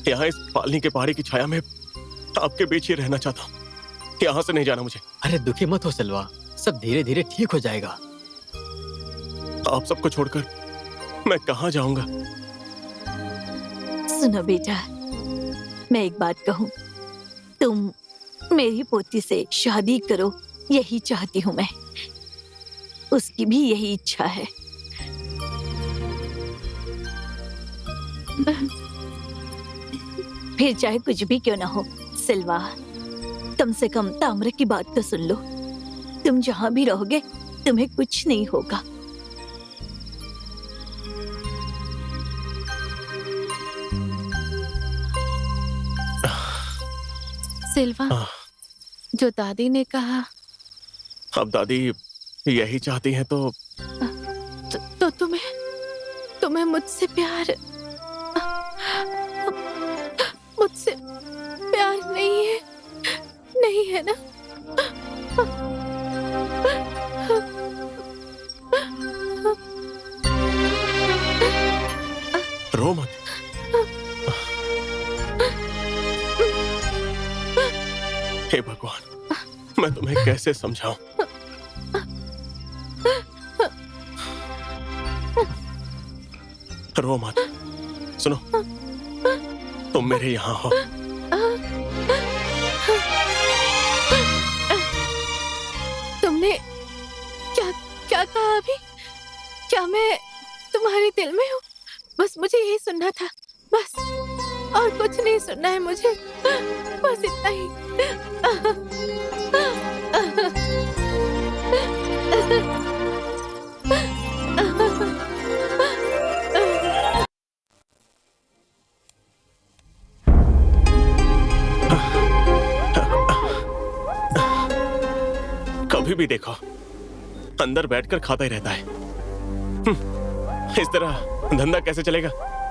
S6: यहाँ इस पालनी के पहाड़ी की छाया में आपके बीच ही रहना चाहता हूँ, यहाँ से नहीं जाना मुझे।
S4: अरे दुखी मत हो सेल्वा, सब धीरे धीरे ठीक हो जाएगा।
S6: आप सबको छोड़कर मैं कहाँ जाऊंगा?
S7: सुनो बेटा, मैं एक बात कहूँ, तुम मेरी पोती से शादी करो, यही चाहती हूँ मैं। उसकी भी यही इच्छा है। फिर चाहे कुछ भी क्यों ना हो सिल्वा, कम से कम ताम्र की बात तो सुन लो। तुम जहाँ भी रहोगे तुम्हें कुछ नहीं होगा।
S5: सिल्वा, जो दादी ने कहा।
S6: अब दादी यही चाहती हैं तो
S5: तुम्हें मुझसे प्यार नहीं है, नहीं है ना?
S6: रो मत। हे भगवान, मैं तुम्हें कैसे समझाऊं? रो मत। सुनो, तुम मेरे यहाँ हो।
S5: तुमने क्या कहा अभी? क्या मैं तुम्हारे दिल में हूँ? बस मुझे यही सुनना था, बस, और कुछ नहीं सुनना है मुझे, बस इतना ही।
S6: कभी भी देखो अंदर बैठकर खाता ही रहता है। इस तरह धंधा कैसे चलेगा?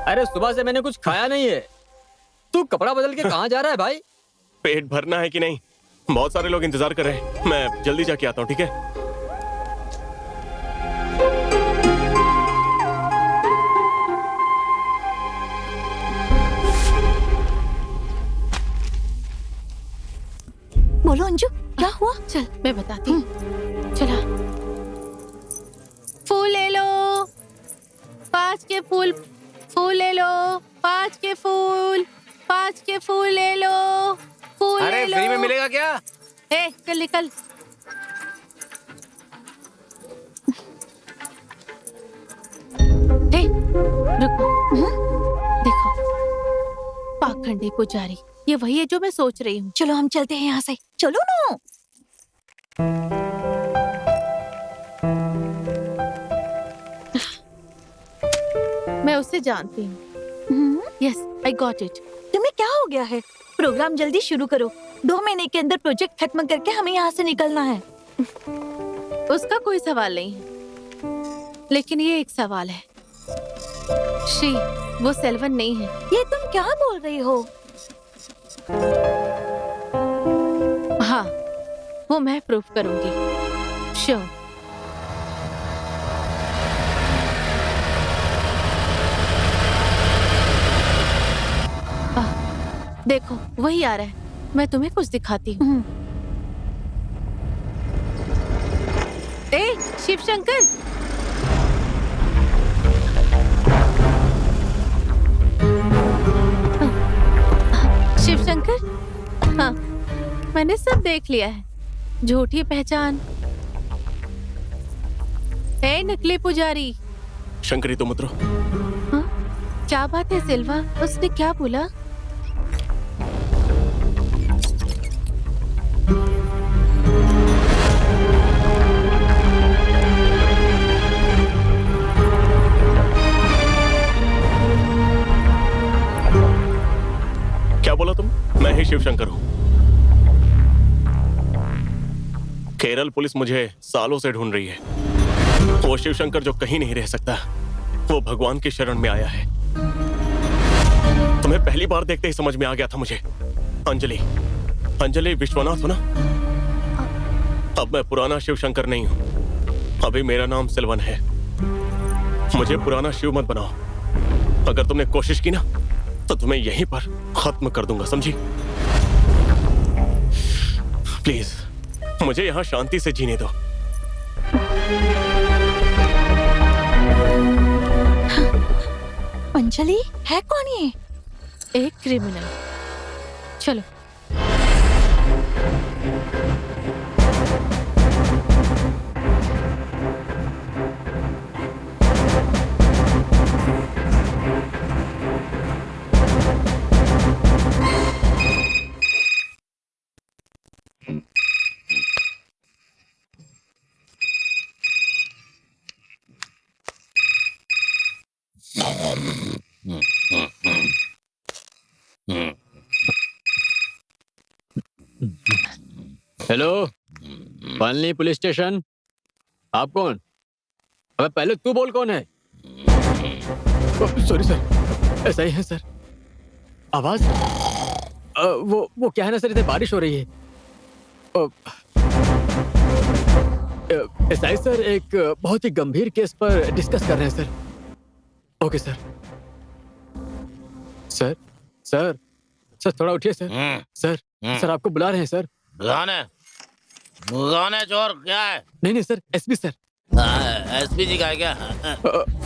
S4: अरे सुबह से मैंने कुछ खाया नहीं है। तू कपड़ा बदल के कहाँ जा रहा है भाई?
S6: पेट भरना है कि नहीं? बहुत सारे लोग इंतजार कर रहे हैं, मैं जल्दी जाके आता हूँ, ठीक है?
S7: बोलो अंजू, क्या हुआ?
S5: चल मैं बताती हूँ। चला, फूल ले लो, 5 के फूल ले लो, 5 के फूल ले लो, फूल
S1: अरे
S5: ले लो।
S1: फ्री में मिलेगा क्या?
S5: चल निकल। रुको, देखो, पाखंडी पुजारी, ये वही है जो मैं सोच रही हूँ।
S7: चलो हम चलते हैं यहाँ से, चलो ना।
S5: मैं उसे जानती हूँ। Yes, I got it.
S7: तुम्हें क्या हो गया है? प्रोग्राम जल्दी शुरू करो, 2 महीने के अंदर प्रोजेक्ट खत्म करके हमें यहाँ से निकलना है।
S5: उसका कोई सवाल नहीं है, लेकिन ये एक सवाल है। श्री, वो सेल्वन नहीं है।
S7: ये तुम क्या बोल रही हो?
S5: हाँ, वो मैं प्रूव करूंगी, श्योर। देखो, वही आ रहा है। मैं तुम्हें कुछ दिखाती हूँ। शिव शंकर, शिव शंकर, हाँ, मैंने सब देख लिया है। झूठी पहचान। नकली पुजारी।
S6: शंकरी तुम उतरो।
S5: हाँ? क्या बात है सिल्वा? उसने क्या बोला? तुम?
S6: मैं ही शिवशंकर हूँ। केरल पुलिस मुझे सालों से ढूंढ रही है। वो शिवशंकर जो कहीं नहीं रह सकता, वो भगवान की शरण में आया है। तुम्हें पहली बार देखते ही समझ में आ गया था मुझे। अंजलि, अंजलि विश्वनाथ हो ना? अब मैं पुराना शिवशंकर नहीं हूँ, अभी मेरा नाम सिल्वन है। मुझे पुराना शिव मत बनाओ। अगर तुमने कोशिश की ना तो तुम्हें यहीं पर खत्म कर दूंगा, समझी? प्लीज मुझे यहाँ शांति से जीने दो।
S7: अंजलि, है कौन ये?
S5: एक क्रिमिनल। चलो।
S4: हेलो, पालनी पुलिस स्टेशन। आप कौन? अबे पहले तू बोल कौन है? सॉरी सर, ऐसा ही है सर। आवाज वो क्या है ना सर, इधर बारिश हो रही है। ऐसा ही सर, एक बहुत ही गंभीर केस पर डिस्कस कर रहे हैं sir. Okay sir. Sir sir sir थोड़ा उठिए सर। सर सर आपको बुला रहे हैं सर।
S2: कौन है चोर? क्या है?
S4: नहीं सर, एसपी सर।
S2: एसपी जी का है क्या?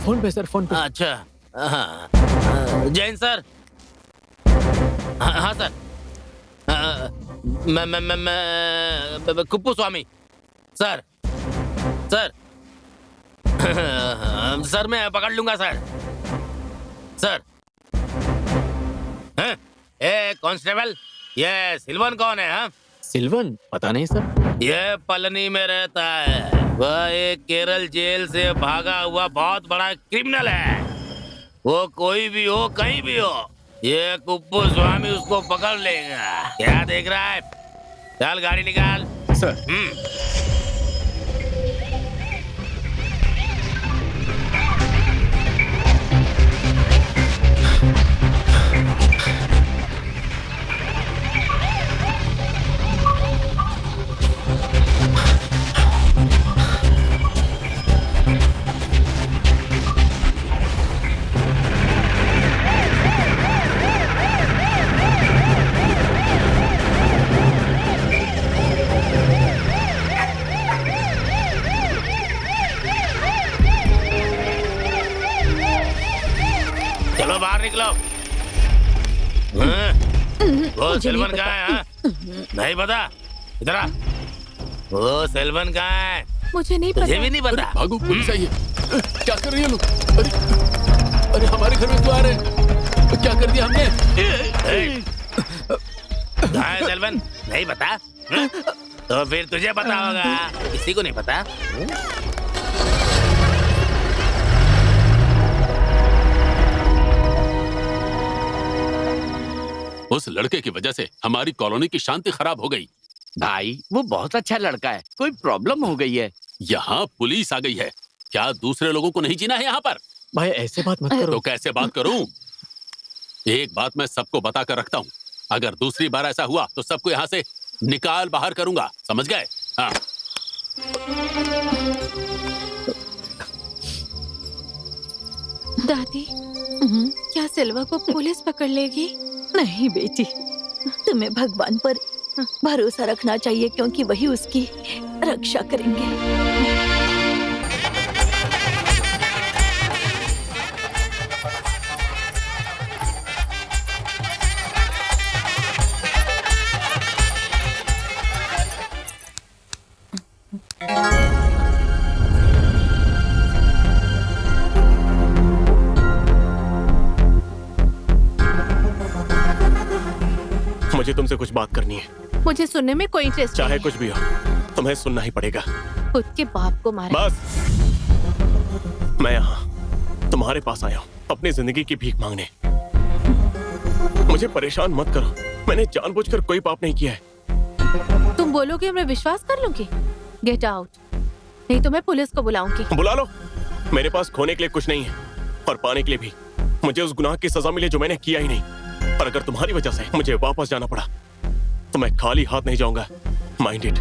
S4: फोन पे सर, फोन पे।
S2: अच्छा, जैन सर। हाँ सर। मैं कुप्पू स्वामी सर। सर सर मैं पकड़ लूंगा सर। सर ए कांस्टेबल, ये सिल्वन कौन है? हाँ,
S4: सिल्वन पता नहीं सर।
S2: ये पलनी में रहता है। वह एक केरल जेल से भागा हुआ बहुत बड़ा क्रिमिनल है। वो कोई भी हो, कहीं भी हो, ये कुप्पू स्वामी उसको पकड़ लेगा। क्या देख रहा है? चल गाड़ी निकाल
S4: सर।
S2: चलो बाहर निकलो। वो सिल्वन कहाँ है? हाँ? नहीं पता? इधर आ। वो सिल्वन कहाँ है?
S5: मुझे नहीं पता।
S2: मुझे भी नहीं पता।
S3: भागो, पुलिस आई है। क्या कर रही है लोग? अरे हमारे घर में क्यों आ रहे हैं? क्या कर दिया हमने?
S2: कहाँ है सिल्वन? नहीं पता? तो फिर तुझे पता होगा, किसी को नहीं पता।
S3: उस लड़के की वजह से हमारी कॉलोनी की शांति खराब हो गई।
S1: भाई वो बहुत अच्छा लड़का है, कोई प्रॉब्लम हो गई है।
S3: यहाँ पुलिस आ गई है। क्या दूसरे लोगों को नहीं जीना है यहाँ पर?
S4: भाई ऐसे बात मत करो।
S3: तो कैसे बात करूं? एक बात मैं सबको बता कर रखता हूँ, अगर दूसरी बार ऐसा हुआ तो सबको यहाँ से निकाल बाहर करूंगा, समझ गए? हाँ।
S5: दादी, क्या सिल्वा को पुलिस पकड़ लेगी?
S7: नहीं बेटी, तुम्हें भगवान पर भरोसा रखना चाहिए, क्योंकि वही उसकी रक्षा करेंगे।
S6: मुझे तुमसे कुछ बात करनी है।
S5: मुझे सुनने में कोई इंटरेस्ट
S6: चाहे
S5: नहीं है।
S6: कुछ भी हो, तुम्हें सुनना ही पड़ेगा।
S5: खुद के बाप को मारा।
S6: बस, मैं यहाँ तुम्हारे पास आया हूँ अपनी जिंदगी की भीख मांगने। मुझे परेशान मत करो। मैंने जानबूझकर कोई पाप नहीं किया है।
S5: तुम बोलोगे मैं विश्वास कर लूंगी? गेट आउट, नहीं तो मैं पुलिस को बुलाऊंगी।
S6: बुला लो। मेरे पास खोने के लिए कुछ नहीं है और पाने के लिए भी। मुझे उस गुनाह की सजा मिले जो मैंने किया ही नहीं। और अगर तुम्हारी वजह से मुझे वापस जाना पड़ा तो मैं खाली हाथ नहीं जाऊंगा। Mind it.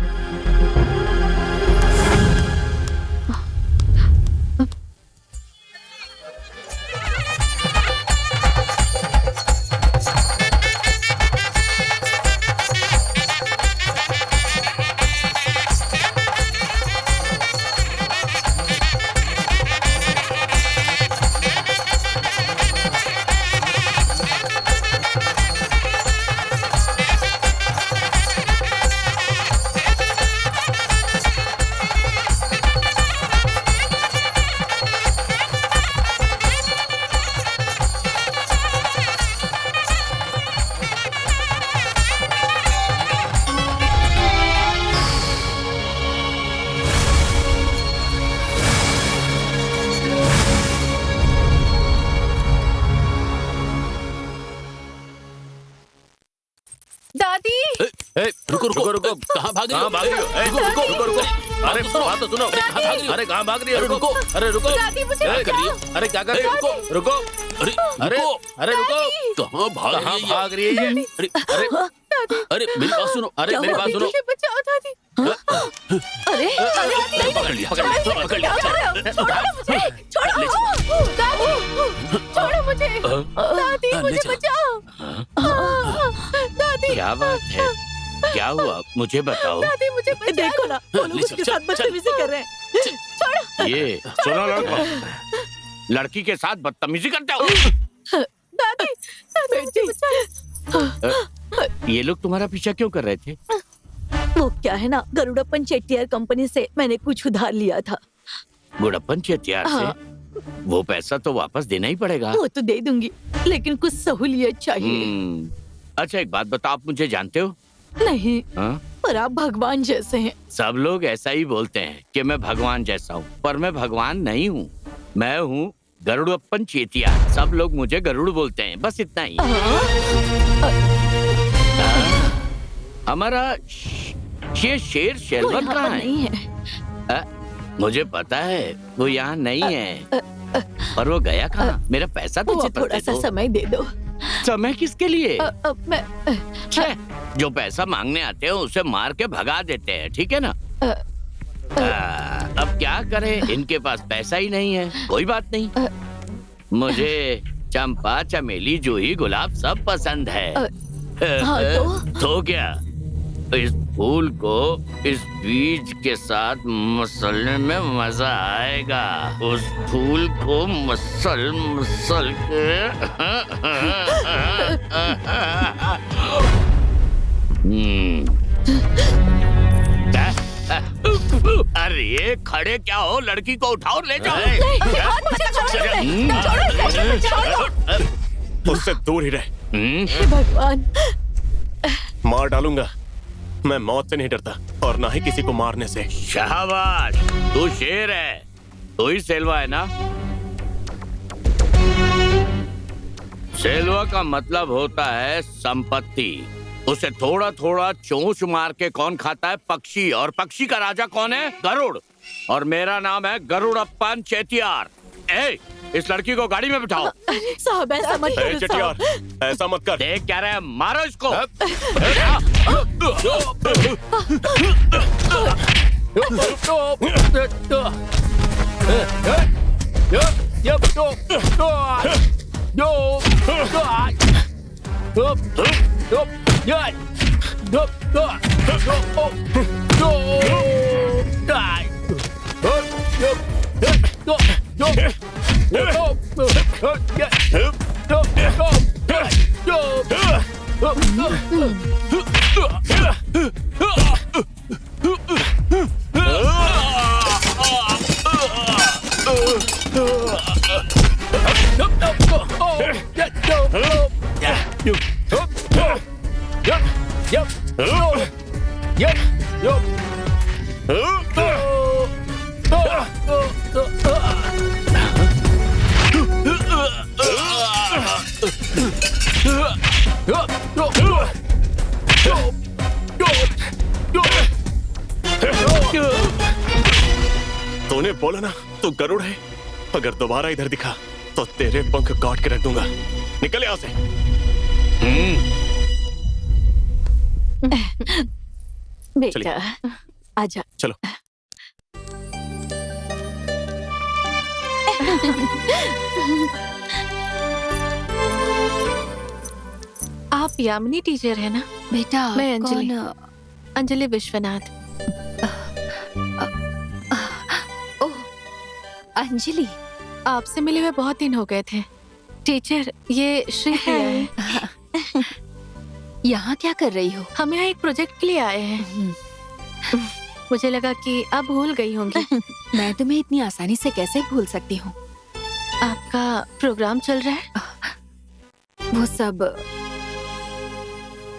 S5: दादी,
S3: रुको रुको रुको, कहाँ भाग रही हो?
S2: भाग रही हो? रुको रुको रुको। अरे बात तो सुनो। अरे कहाँ भाग रही हो? रुको। अरे रुको।
S5: दादी मुझे
S2: क्या कर रही हो? अरे क्या कर रही हो? रुको रुको।
S3: अरे
S2: अरे अरे रुको।
S3: कहाँ भाग रही है ये?
S2: भाग रही है ये? अरे
S3: अरे मेरी बात सुनो।
S2: अरे मेरी बात सुनो।
S5: मुझे बचाओ दादी।
S7: अरे
S3: पकड़ लिया पकड़ लिया।
S5: छोड़ो दादी, छोड़ो मुझे। दादी मुझे बचाओ। दादी,
S1: क्या बात है? क्या हुआ मुझे बताओ।
S5: दादी मुझे बचाओ।
S7: देखो ना, वो लोग उसके साथ बदतमीजी कर रहे हैं। छोड़ो।
S1: ये सुनो लड़को, लड़की के साथ बदतमीजी करते हो।
S5: दादी, दादी मुझे बचाओ।
S1: ये लोग तुम्हारा पीछा क्यों कर रहे थे?
S7: वो क्या है ना, गरुड़प्पन चेट्टियार कंपनी से मैंने कुछ उधार लिया था।
S1: गुड़प्पन चेट्टियार से? वो पैसा तो वापस देना ही पड़ेगा।
S7: वो तो दे दूंगी, लेकिन कुछ सहूलियत चाहिए।
S1: अच्छा एक बात बताओ, आप मुझे जानते हो?
S7: नहीं,
S1: हाँ?
S7: पर आप भगवान जैसे हैं।
S1: सब लोग ऐसा ही बोलते हैं कि मैं भगवान जैसा हूँ, पर मैं भगवान नहीं हूँ। मैं हूँ गरुड़प्पन चेट्टियार। सब लोग मुझे गरुड़ बोलते हैं, बस इतना ही। हमारा ये शेर शेरवन कहाँ है?
S7: नहीं है।
S1: मुझे पता है वो यहाँ नहीं है, पर वो गया कहाँ? मेरा पैसा तो
S7: मुझे
S1: वापस
S7: थोड़ा
S1: दे
S7: सा
S1: दो।
S7: समय दे दो।
S1: समय किसके लिए?
S7: मैं
S1: छे, जो पैसा मांगने आते हैं उसे मार के भगा देते हैं, ठीक है ना? अब क्या करें, इनके पास पैसा ही नहीं है। कोई बात नहीं, मुझे चंपा चमेली जूही गुलाब सब पसंद है।
S7: हाँ
S1: तो क्या, इस फूल को इस बीज के साथ मसलने में मजा आएगा। उस फूल को मसल मसल के अरे खड़े क्या हो, लड़की को उठाओ ले जाओ।
S6: उससे दूर ही रहे।
S7: हे भगवान,
S6: मार डालूंगा। मैं मौत से नहीं डरता और ना ही किसी को मारने से।
S1: शाबाश, तू शेर है। तू ही सेल्वा है ना? सेल्वा का मतलब होता है संपत्ति। उसे थोड़ा थोड़ा चोंच मार के कौन खाता है? पक्षी। और पक्षी का राजा कौन है? गरुड़। और मेरा नाम है गरुड़प्पन चेट्टियार। ए, इस लड़की को गाड़ी में बिठाओ।
S7: साहब ऐसा मत करो
S6: चेट्टियार,
S7: साहब।
S6: ऐसा मत कर।
S1: देख क्या रहे, मारो इसको।
S6: बोला ना तू गरुड़ है। अगर दोबारा इधर दिखा तो तेरे पंख काट के रख दूंगा। निकल यहाँ से।
S7: बेटा आजा।
S6: चलो।
S5: आप यामिनी टीचर है ना?
S7: बेटा
S5: मैं अंजलि।
S7: कौन?
S5: अंजलि विश्वनाथ।
S7: ओह अंजलि,
S5: आपसे मिले हुए बहुत दिन हो गए थे। टीचर, ये श्री प्रिया है।
S7: यहाँ क्या कर रही हो?
S5: हम यहाँ एक प्रोजेक्ट के लिए आए हैं। मुझे लगा कि आप भूल गई होंगी।
S7: मैं तुम्हें इतनी आसानी से कैसे भूल सकती हूँ?
S5: आपका प्रोग्राम चल रहा है?
S7: वो सब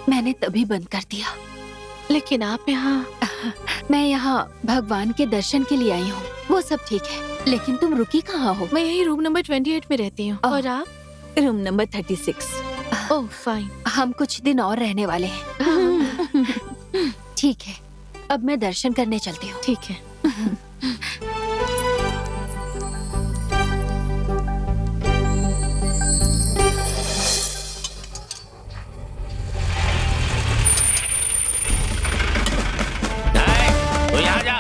S7: मैंने तभी बंद कर दिया।
S5: लेकिन आप यहाँ।
S7: मैं यहाँ भगवान के दर्शन के लिए आई हूँ। वो सब ठीक है, लेकिन तुम रुकी कहाँ हो?
S5: मैं यही रूम नंबर 28 में रहती हूँ। और आप?
S7: Room number 36।
S5: ओह फाइन।
S7: हम कुछ दिन और रहने वाले हैं। ठीक है, अब मैं दर्शन करने चलती हूँ।
S5: ठीक है।
S2: तू यहाँ जा,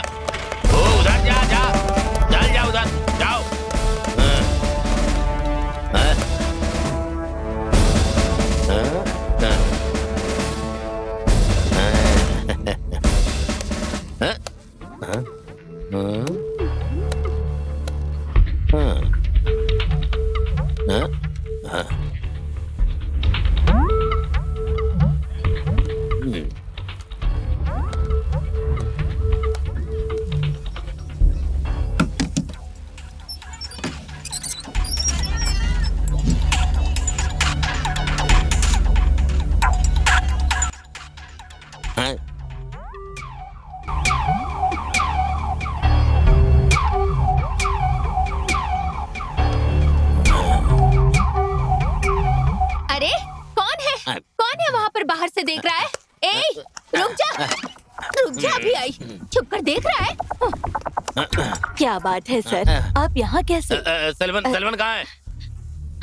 S2: ओ उधर जा, जा चल जा उधर, जाओ। हाँ? हाँ? हाँ? हाँ? हाँ? हाँ? हाँ? हाँ? हाँ?
S7: अरे कौन है? कौन है वहाँ पर बाहर से देख रहा है? ए, रुक जा, रुक जा, अभी आई। छुप कर देख रहा है? क्या बात है सर, आप यहाँ कैसे?
S2: सलमान कहाँ है?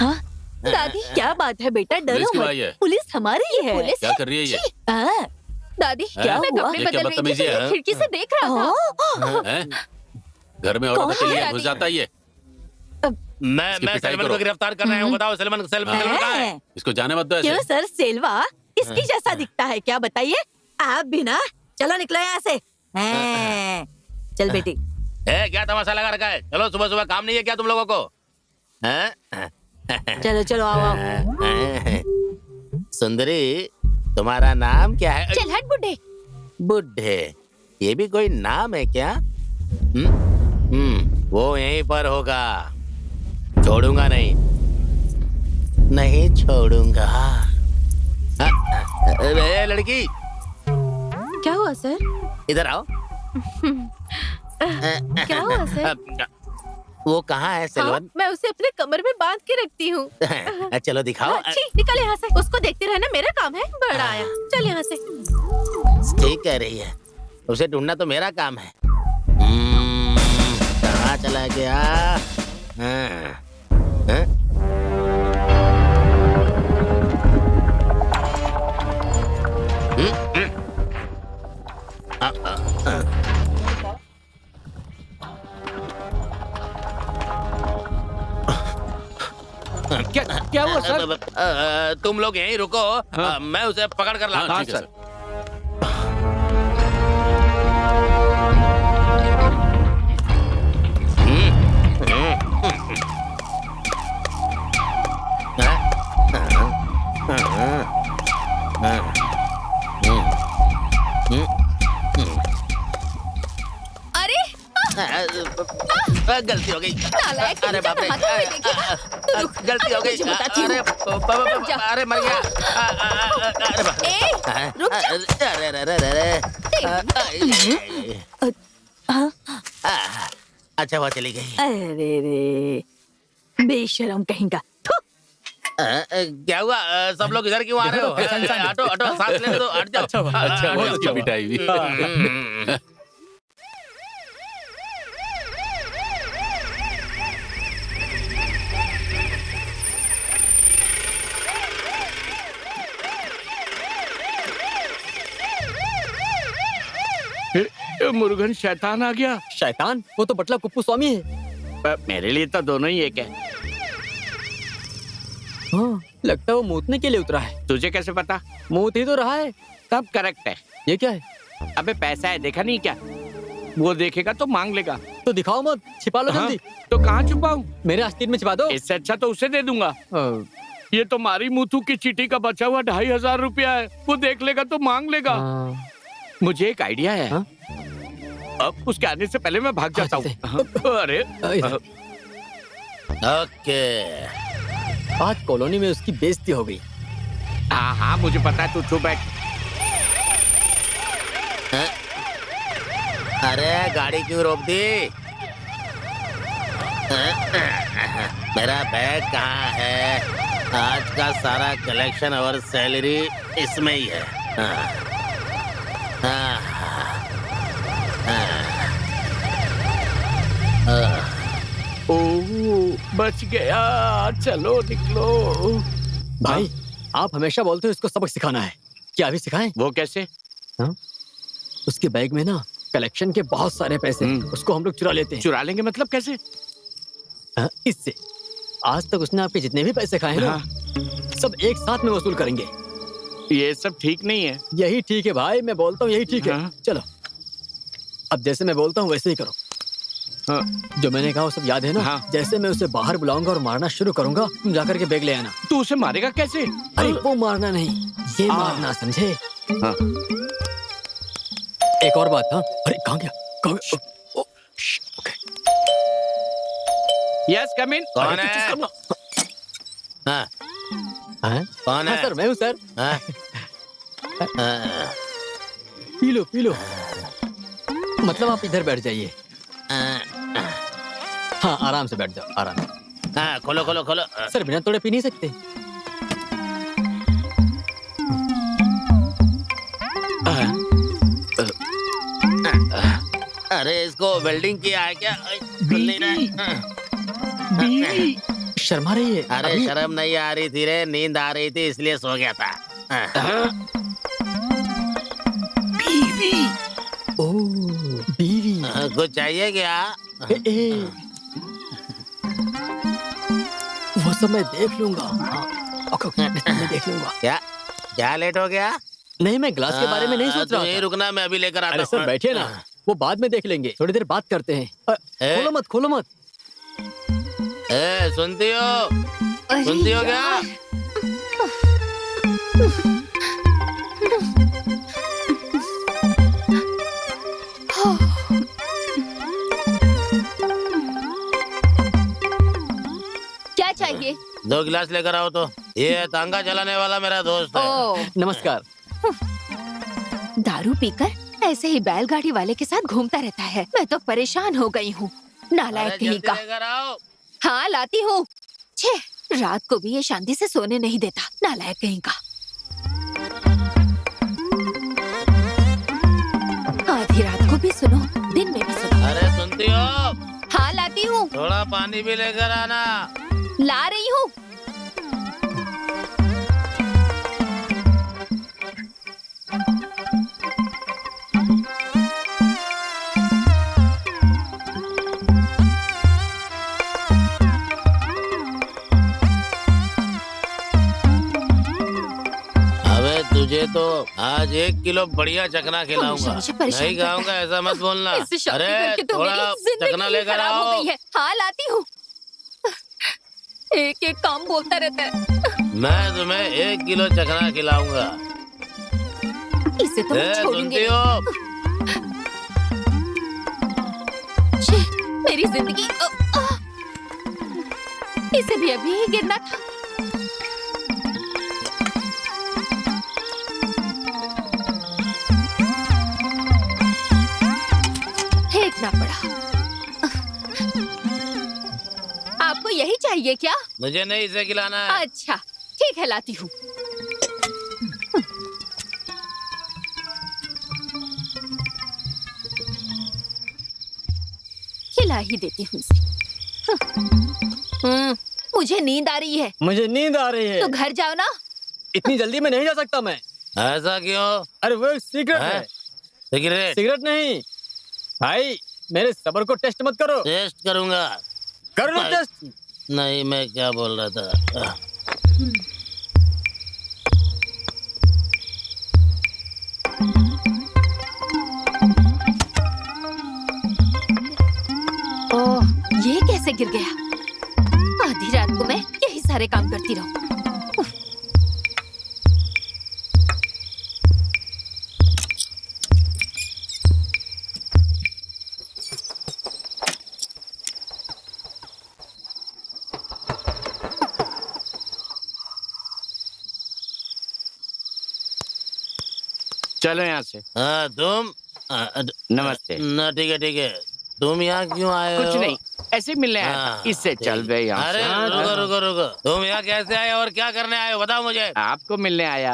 S7: हाँ दादी, क्या बात है बेटा, डरो
S3: पुलिस क्यों
S7: मत।
S3: आई है?
S7: पुलिस हमारी ही है। पुलिस
S3: क्या कर रही है ये?
S7: हाँ, दादी क्या
S5: मैं
S7: हुआ?
S5: कपड़े
S3: ये क्या
S5: बदल रही थी
S3: बदतमीजी
S5: तो
S3: है?
S5: ये खिड़की से देख रहा था।
S3: हैं? घर में
S7: कौन
S3: औरत अकेली
S7: है?
S3: है, घुस जाता है ये।
S2: मैं
S3: इसकी
S2: मैं
S3: पिटाई
S2: सलमान
S3: करो।
S2: को गिरफ्तार कर रहा हूँ। बताओ सलमान सलमान कहाँ है?
S3: इसको जाने मत दो
S7: क्यों
S3: ऐसे।
S7: सर, सेल्वा इसकी जैसा दिखता है क्या, बताइए? आप भी ना, चलो निकलो यहाँ से। हैं, चल बेटी।
S2: क्या तमाशा लगा रखा है? चलो, सुबह सुबह काम नहीं है क्या तुम लोगों को? हैं?
S7: चलो चलो आओ आओ।
S2: सुंदरी, तुम्हारा नाम क्या है?
S7: चल हट बुड्ढे।
S2: बुड्ढे, ये भी कोई नाम है क्या? वो यहीं पर होगा। छोड़ूंगा नहीं, नहीं छोड़ूंगा। ए, लड़की,
S5: क्या हुआ सर?
S2: इधर आओ।
S5: क्या हुआ सर?
S2: वो कहाँ है
S5: हाँ,
S2: सिलवन?
S5: मैं उसे अपने कमर में बांध के रखती हूँ।
S2: चलो दिखाओ।
S5: अच्छी, निकल यहाँ से। उसको देखते रहना मेरा काम है। बड़ा आया, चल यहाँ से।
S2: ठीक कह रही है, उसे ढूंढना तो मेरा काम है। कहाँ चला गया? हाँ, हाँ?
S1: क्या हुआ सर?
S2: तुम लोग यहीं रुको। मैं उसे पकड़ कर लाता
S3: हाँ,
S2: हूँ।
S3: ठीक है सर।
S7: अरे
S2: गलती हो गई।
S7: नालायक,
S2: अरे बाप रे,
S7: हाथों में देखिए।
S2: गलती हो गई।
S7: मुझे बताती हूँ। रुक जा।
S2: अरे मर गया। अरे बाप रे।
S7: ए, रुक जा।
S2: अरे अरे अरे अच्छा हुआ चली गई।
S7: अरे रे, बेशरम कहेगा।
S2: क्या हुआ? सब लोग इधर क्यों आ रहे हो? हटो हटो, सांस लेने दो, हट जाओ।
S3: अच्छा बहुत अच्छी पिटाई हुई।
S1: मुरुगन शैतान आ गया।
S4: शैतान? वो तो बटला कुप्पू स्वामी है।
S1: मेरे लिए तो दोनों ही एक है।
S4: हाँ, लगता है वो मूतने के लिए उतरा है।
S1: तुझे कैसे पता?
S4: मूत ही तो रहा है।
S1: तब करेक्ट है।
S4: ये क्या है?
S1: अबे पैसा है, देखा नहीं क्या? वो देखेगा तो मांग लेगा।
S4: तो दिखाओ मत, छिपा लो जल्दी।
S1: तो कहाँ छुपाऊं?
S4: मेरे आस्तीन में छिपा दो।
S1: इससे अच्छा तो उसे दे दूंगा। ये तो मारी मुथु की चीटी का बचा हुआ 2500 रुपया है। वो देख लेगा तो मांग लेगा। मुझे एक आइडिया है। अब उसके आने से पहले मैं भाग जाता हूँ। अरे
S2: ओके,
S4: आज कॉलोनी में उसकी बेइज्जती हो गई।
S1: हाँ हाँ मुझे पता है, तू चुप बैठ।
S2: अरे गाड़ी क्यों रोक दी? मेरा बैग कहाँ है? आज का सारा कलेक्शन और सैलरी इसमें ही है।
S1: ओह बच गया। चलो निकलो।
S4: भाई आप हमेशा बोलते हो इसको सबक सिखाना है, क्या अभी सिखाएं?
S1: वो कैसे?
S4: उसके बैग में ना कलेक्शन के बहुत सारे पैसे, उसको हम लोग चुरा लेते हैं।
S1: चुरा लेंगे मतलब कैसे?
S4: इससे आज तक उसने आपके जितने भी पैसे खाए हैं ना, सब एक साथ में वसूल करेंगे।
S1: ये सब ठीक नहीं है।
S4: यही ठीक है भाई, मैं बोलता हूँ यही ठीक है। चलो अब जैसे मैं बोलता हूँ वैसे ही करो। जो मैंने कहा वो सब याद है ना? जैसे मैं उसे बाहर बुलाऊंगा और मारना शुरू करूंगा, तुम जाकर के बैग ले आना।
S1: तू उसे मारेगा कैसे?
S4: अरे वो मारना नहीं, ये मारना, समझे? एक और बात। अरे कहाँ गया?
S1: यस कम इन।
S2: कौन है? कौन है?
S4: सर मैं हूँ sir. P low P low. मतलब आप इधर बैठ जाइए। हाँ आराम से बैठ जाओ, आराम से।
S2: हाँ खोलो खोलो खोलो।
S4: सर बिना तोड़े पी नहीं सकते।
S2: अरे इसको वेल्डिंग किया है क्या?
S4: शर्मा रही है।
S2: अरे शर्म नहीं आ रही थी रे, नींद आ रही थी इसलिए सो गया था।
S1: बीवी।
S4: ओह बीवी।
S2: कुछ चाहिए क्या?
S4: वो सब मैं देख लूंगा। मैं देख लूंगा।
S2: क्या क्या लेट हो गया?
S4: नहीं मैं ग्लास के बारे में नहीं सोच रहा था।
S2: रुकना, मैं अभी लेकर आता हूँ।
S4: अरे सर बैठिए ना, वो बाद में देख लेंगे, थोड़ी देर बात करते हैं। खोलो मत खोलो मत।
S2: सुनती हो क्या?
S5: क्या चाहिए?
S2: 2 गिलास लेकर आओ। तो ये तांगा चलाने वाला मेरा दोस्त है।
S4: नमस्कार।
S5: दारू पीकर ऐसे ही बैलगाड़ी वाले के साथ घूमता रहता है। मैं तो परेशान हो गई हूँ, नालायक कहीं का। हाँ लाती हूँ। छे, रात को भी ये शांति से सोने नहीं देता, नालायक कहीं का। आधी रात को भी सुनो, दिन में भी सुनो।
S2: अरे सुनती हो?
S5: हाँ लाती हूँ।
S2: थोड़ा पानी भी लेकर आना।
S5: ला रही हूँ।
S2: तुझे तो आज 1 किलो बढ़िया चकना खिलाऊंगा। नहीं खाऊंगा ऐसा मत बोलना। अरे थोड़ा चकना लेकर आओ।
S5: हाँ लाती हूँ। एक एक काम बोलता रहता है।
S2: मैं तुम्हें 1 किलो चकना खिलाऊंगा।
S5: इसे तो मैं छोड़ूंगी। मेरी जिंदगी, इसे भी अभी ही गिरना था। फेंकना पड़ा। आपको यही चाहिए क्या?
S2: मुझे नहीं इसे खिलाना है।
S5: अच्छा ठीक है, लाती हूँ। खिला ही देती हूँ इसे। मुझे नींद आ रही है।
S4: मुझे नींद आ रही है।
S5: तो घर जाओ ना।
S4: इतनी जल्दी में नहीं जा सकता मैं।
S2: ऐसा क्यों?
S4: अरे वो सीक्रेट है।
S2: सिगरेट
S4: सिगरेट नहीं भाई, मेरे सबर को टेस्ट मत करो।
S2: टेस्ट करूंगा।
S4: कर लो टेस्ट।
S2: नहीं, मैं क्या बोल रहा था।
S5: ओह, ये कैसे गिर गया? आधी रात को मैं यही सारे काम करती रहूं।
S1: चलो यहाँ से।
S2: हाँ, तुम
S1: नमस्ते।
S2: ना ठीक है। तुम यहाँ क्यों आए हो?
S1: कुछ नहीं, ऐसे मिलने आया था।
S2: हाँ,
S1: इससे चल बे यहाँ
S2: अरे
S1: से।
S2: रुको। तुम यहाँ कैसे आए और क्या करने आए हो, बताओ मुझे।
S1: आपको मिलने आया।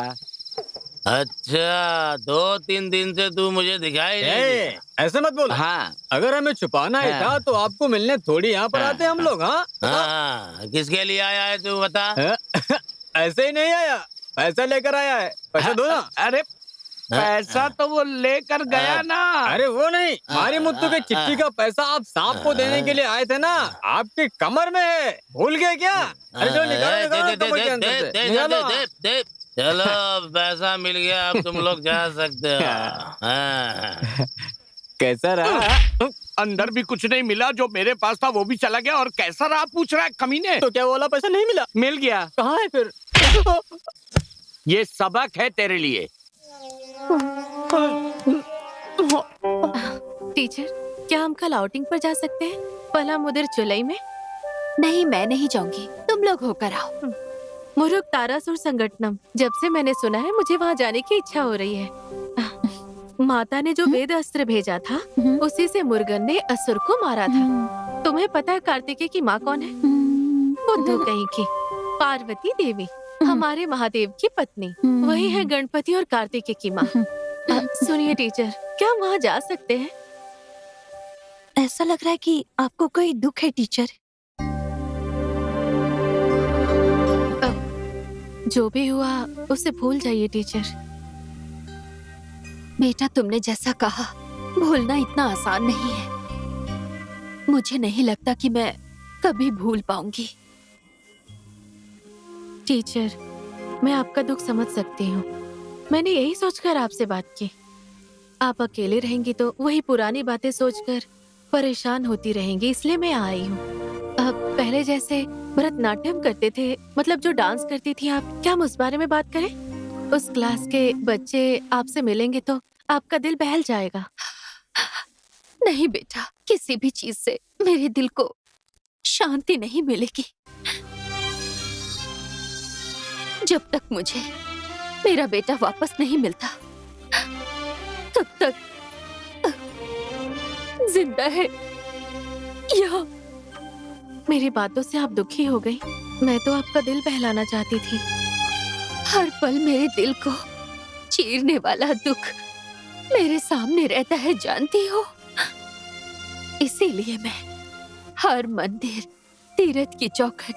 S2: अच्छा, 2-3 दिन से तू मुझे दिखाई नहीं।
S4: ऐसे मत बोलो।
S1: हाँ,
S4: अगर हमें छुपाना ही
S1: हाँ।
S4: था तो आपको मिलने थोड़ी यहाँ पर आते हम लोग। हाँ
S2: हाँ, किसके लिए आया है तू, बता।
S4: ऐसे ही नहीं आया, पैसा लेकर आया है। पैसा दो ना।
S1: अरे पैसा तो वो लेकर गया ना।
S4: अरे वो नहीं, मारी मुत्तू के चिट्ठी का पैसा आप सांप को देने के लिए आए थे ना, आपकी कमर में है, भूल गए क्या? अरे जो निकालो कमर के अंदर से, निकालो।
S2: चलो, पैसा मिल गया, अब तुम लोग जा सकते हो। हाँ।
S4: कैसा रहा?
S1: अंदर भी कुछ नहीं मिला, जो मेरे पास था वो भी चला गया, और कैसा रहा पूछ रहा है कमीने।
S4: तो क्या वाला पैसा नहीं मिला?
S1: मिल गया।
S4: कहाँ है फिर?
S1: ये सबक है तेरे लिए।
S5: टीचर, क्या हम कल आउटिंग पर जा सकते हैं? पला मुदिर जुलाई में? नहीं, मैं नहीं जाऊंगी, तुम लोग होकर आओ। मुरुग तारासुर संगठनम, जब से मैंने सुना है मुझे वहाँ जाने की इच्छा हो रही है। माता ने जो वेद अस्त्र भेजा था, उसी से मुर्गन ने असुर को मारा था। तुम्हें पता है कार्तिकेय की माँ कौन है? बुद्धू कहीं की पार्वती देवी, हमारे महादेव की पत्नी। वही है गणपति और कार्तिकेय की माँ। सुनिए टीचर, क्या हम वहाँ जा सकते हैं?
S7: ऐसा लग रहा है कि आपको कोई दुख है टीचर।
S5: जो भी हुआ उसे भूल जाइए टीचर। बेटा, तुमने जैसा कहा, भूलना इतना आसान नहीं है। मुझे नहीं लगता कि मैं कभी भूल पाऊंगी। टीचर, मैं आपका दुख समझ सकती हूँ। मैंने यही सोचकर आपसे बात की। आप अकेले रहेंगी तो वही पुरानी बातें सोचकर परेशान होती रहेंगी, इसलिए मैं आई हूँ। अब पहले जैसे भरतनाट्यम करते थे, मतलब जो डांस करती थी आप, क्या हम उस बारे में बात करें? उस क्लास के बच्चे आपसे मिलेंगे तो आपका दिल बहल जाएगा। नहीं बेटा, किसी भी चीज से मेरे दिल को शांति नहीं मिलेगी जब तक मुझे मेरा बेटा वापस नहीं मिलता। तब तक जिंदा है या? मेरी बातों से आप दुखी हो गई। मैं तो आपका दिल बहलाना चाहती थी। हर पल मेरे दिल को चीरने वाला दुख मेरे सामने रहता है, जानती हो। इसीलिए मैं हर मंदिर, तीर्थ की चौखट,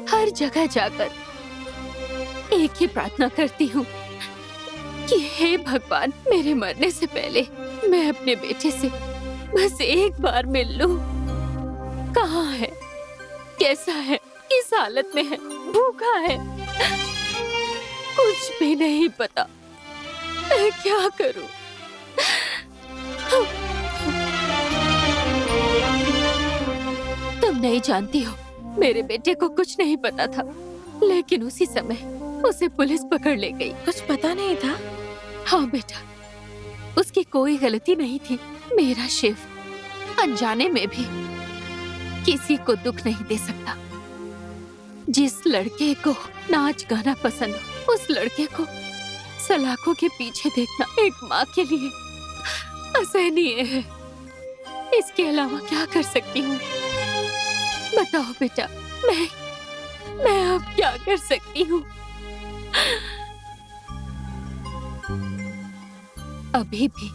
S5: हर जगह जाकर एक ही प्रार्थना करती हूँ कि हे भगवान, मेरे मरने से पहले मैं अपने बेटे से बस एक बार मिल लूं। कहाँ है, कैसा है, किस हालत में है, भूखा है, कुछ भी नहीं पता। मैं क्या करूं? तुम नहीं जानती हो, मेरे बेटे को कुछ नहीं पता था, लेकिन उसी समय उसे पुलिस पकड़ ले गई। कुछ पता नहीं था? हाँ बेटा, उसकी कोई गलती नहीं थी। मेरा शिव अनजाने में भी किसी को दुख नहीं दे सकता। जिस लड़के को नाच गाना पसंद हो, उस लड़के को सलाखों के पीछे देखना एक माँ के लिए असहनीय है। इसके अलावा क्या कर सकती हूँ? बताओ बेटा, मैं अब क्या कर सकती हूँ? अभी भी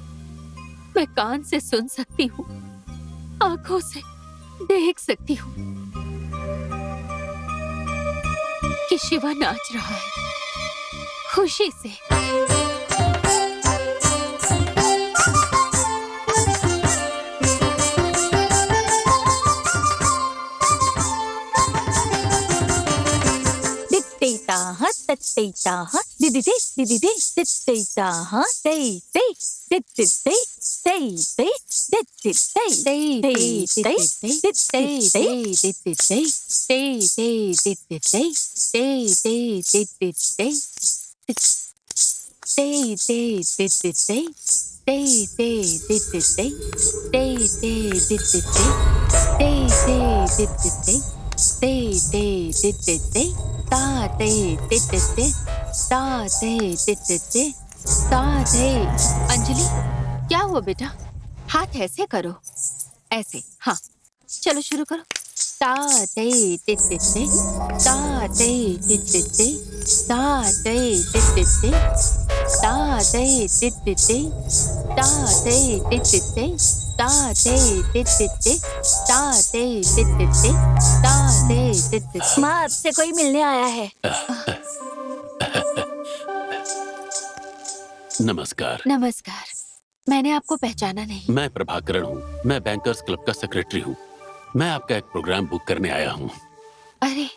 S5: मैं कान से सुन सकती हूँ, आंखों से देख सकती हूँ कि शिवा नाच रहा है खुशी से।
S7: तत्ते ताहा दीदी दे दीदी दे तत्ते ताहा ते ते तत्ते ते ते ते तत्ते
S5: अंजलि, क्या हुआ बेटा? हाथ ऐसे करो, ऐसे। हाँ, चलो शुरू करो। ता ते ते ते ते, ता ते ते ते ते, ता ते ते ते ते, ता ते ते ते ते, ता ते ते ते ते, ता ते ते ते ते, ता ते ते ते ते, ता ते ते ते।
S7: माँ, आपसे कोई मिलने आया है।
S3: नमस्कार।
S5: नमस्कार। मैंने आपको पहचाना नहीं।
S3: मैं प्रभाकरण हूँ। मैं बैंकर्स क्लब का सेक्रेटरी हूँ। मैं आपका एक प्रोग्राम बुक करने आया हूँ।
S5: अरे,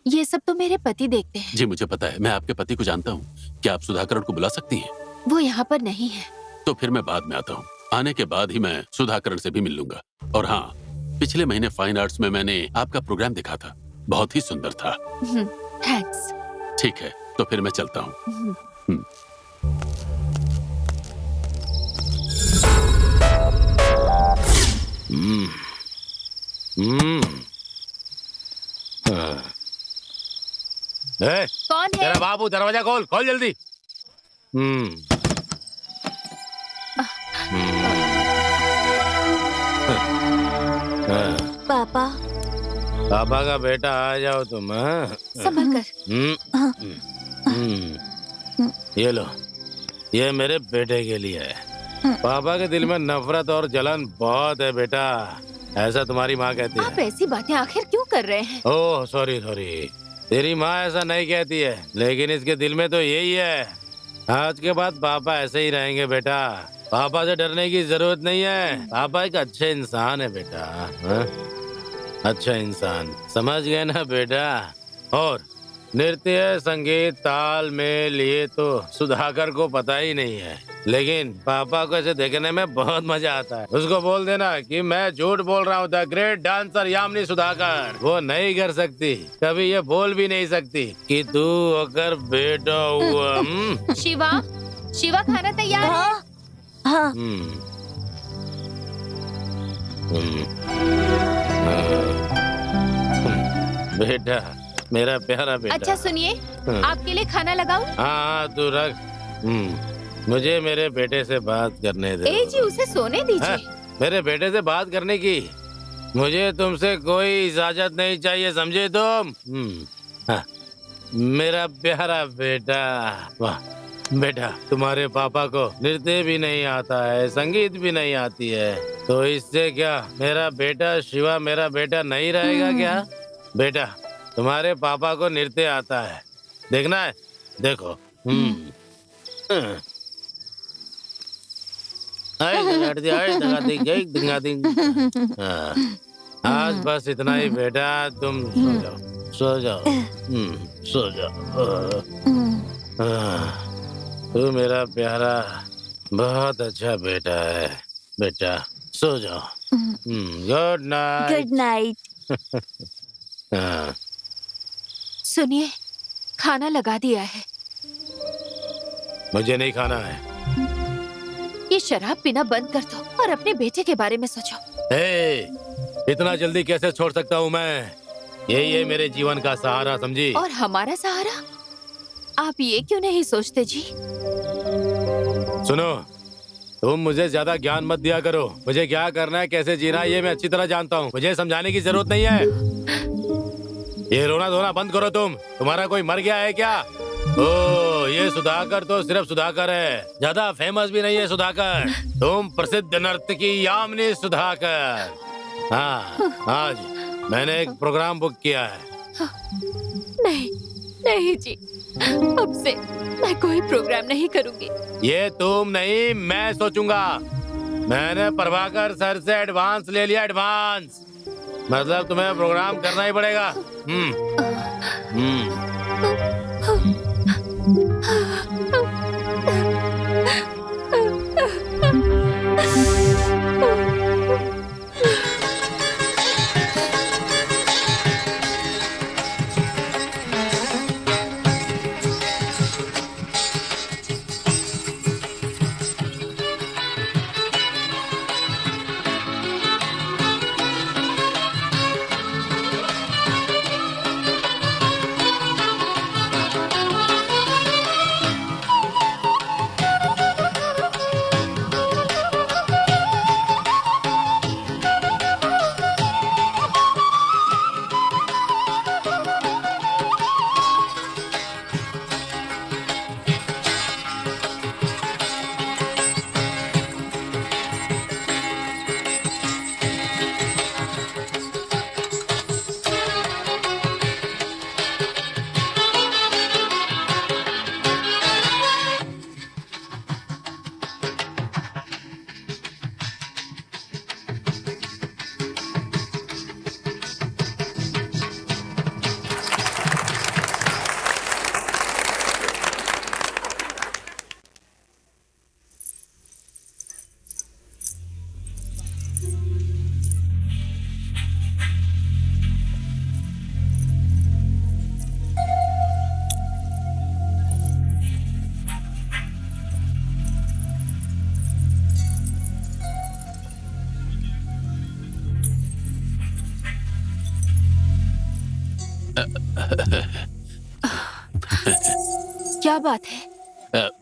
S5: ये सब तो मेरे पति देखते हैं।
S3: जी मुझे पता है, मैं आपके पति को जानता हूँ। क्या आप सुधाकरण को बुला सकती हैं?
S5: वो यहाँ पर नहीं है।
S3: तो फिर मैं बाद में आता हूँ। आने के बाद ही मैं सुधाकरण से भी मिल लूंगा। और हाँ, पिछले महीने फाइन आर्ट्स में मैंने आपका प्रोग्राम देखा था, बहुत ही सुंदर था।
S5: थैंक्स।
S3: ठीक है, तो फिर मैं चलता हूँ।
S5: कौन है?
S2: तेरा बाबू, दरवाजा खोल, खोल जल्दी।
S7: पापा,
S2: पापा का बेटा, आ जाओ तुम।
S5: संभल कर।
S2: ये लो, ये मेरे बेटे के लिए है। पापा के दिल में नफरत और जलन बहुत है बेटा, ऐसा तुम्हारी माँ कहती
S5: आप
S2: है।
S5: ऐसी बातें आखिर क्यों कर रहे हैं?
S2: ओह सॉरी सॉरी, तेरी माँ ऐसा नहीं कहती है, लेकिन इसके दिल में तो यही है। आज के बाद पापा ऐसे ही रहेंगे बेटा। पापा से डरने की जरूरत नहीं है। पापा एक अच्छे इंसान है बेटा। हाँ? अच्छा इंसान, समझ गए ना बेटा। और नृत्य, संगीत, ताल मेल ये तो सुधाकर को पता ही नहीं है, लेकिन पापा को ऐसे देखने में बहुत मजा आता है। उसको बोल देना कि मैं झूठ बोल रहा हूँ। The great dancer Yamini Sudhakar वो नहीं कर सकती, कभी ये बोल भी नहीं सकती कि तू अगर बेटा हुआ।
S5: शिवा, शिवा खाना तैयार है?
S7: हाँ,
S2: बेटा, मेरा प्यारा बेटा।
S5: अच्छा सुनिए, आपके लिए खाना लगाऊं?
S2: हाँ तू रख। मुझे मेरे बेटे से बात करने दे।
S5: ए जी, उसे सोने दीजिए।
S2: मेरे बेटे से बात करने की मुझे तुमसे कोई इजाजत नहीं चाहिए, समझे तुम? हाँ, मेरा प्यारा बेटा। वाह बेटा, तुम्हारे पापा को नृत्य भी नहीं आता है, संगीत भी नहीं आती है, तो इससे क्या मेरा बेटा शिवा मेरा बेटा नहीं रहेगा क्या? बेटा, तुम्हारे पापा को नृत्य आता है, देखना है? देखो। आज बस इतना ही बेटा, तुम सो जाओ, सो जाओ, सो जाओ। तू मेरा प्यारा बहुत अच्छा बेटा है बेटा, सो जाओ। Good night.
S7: Good night.
S5: सुनिए, खाना लगा दिया है।
S2: मुझे नहीं खाना है।
S5: ये शराब पीना बंद कर दो और अपने बेटे के बारे में सोचो।
S2: इतना जल्दी कैसे छोड़ सकता हूँ मैं? यही है मेरे जीवन का सहारा, समझी?
S5: और हमारा सहारा? आप ये क्यों नहीं सोचते जी?
S2: सुनो, तुम मुझे ज्यादा ज्ञान मत दिया करो। मुझे क्या करना है, कैसे जीना है, ये मैं अच्छी तरह जानता हूँ। मुझे समझाने की जरूरत नहीं है। ये रोना धोना बंद करो तुम। तुम्हारा कोई मर गया है क्या? ओ, ये सुधाकर तो सिर्फ सुधाकर है, ज्यादा फेमस भी नहीं है सुधाकर। तुम प्रसिद्ध नर्तकी यामिनी सुधाकर। हाँ, आज मैंने एक प्रोग्राम बुक किया है।
S5: नहीं, नहीं जी, अब से मैं कोई प्रोग्राम नहीं करूंगी।
S2: ये तुम नहीं, मैं सोचूंगा। मैंने प्रभाकर सर से एडवांस ले लिया, एडवांस। मतलब तुम्हें प्रोग्राम करना ही पड़ेगा।
S5: क्या बात है?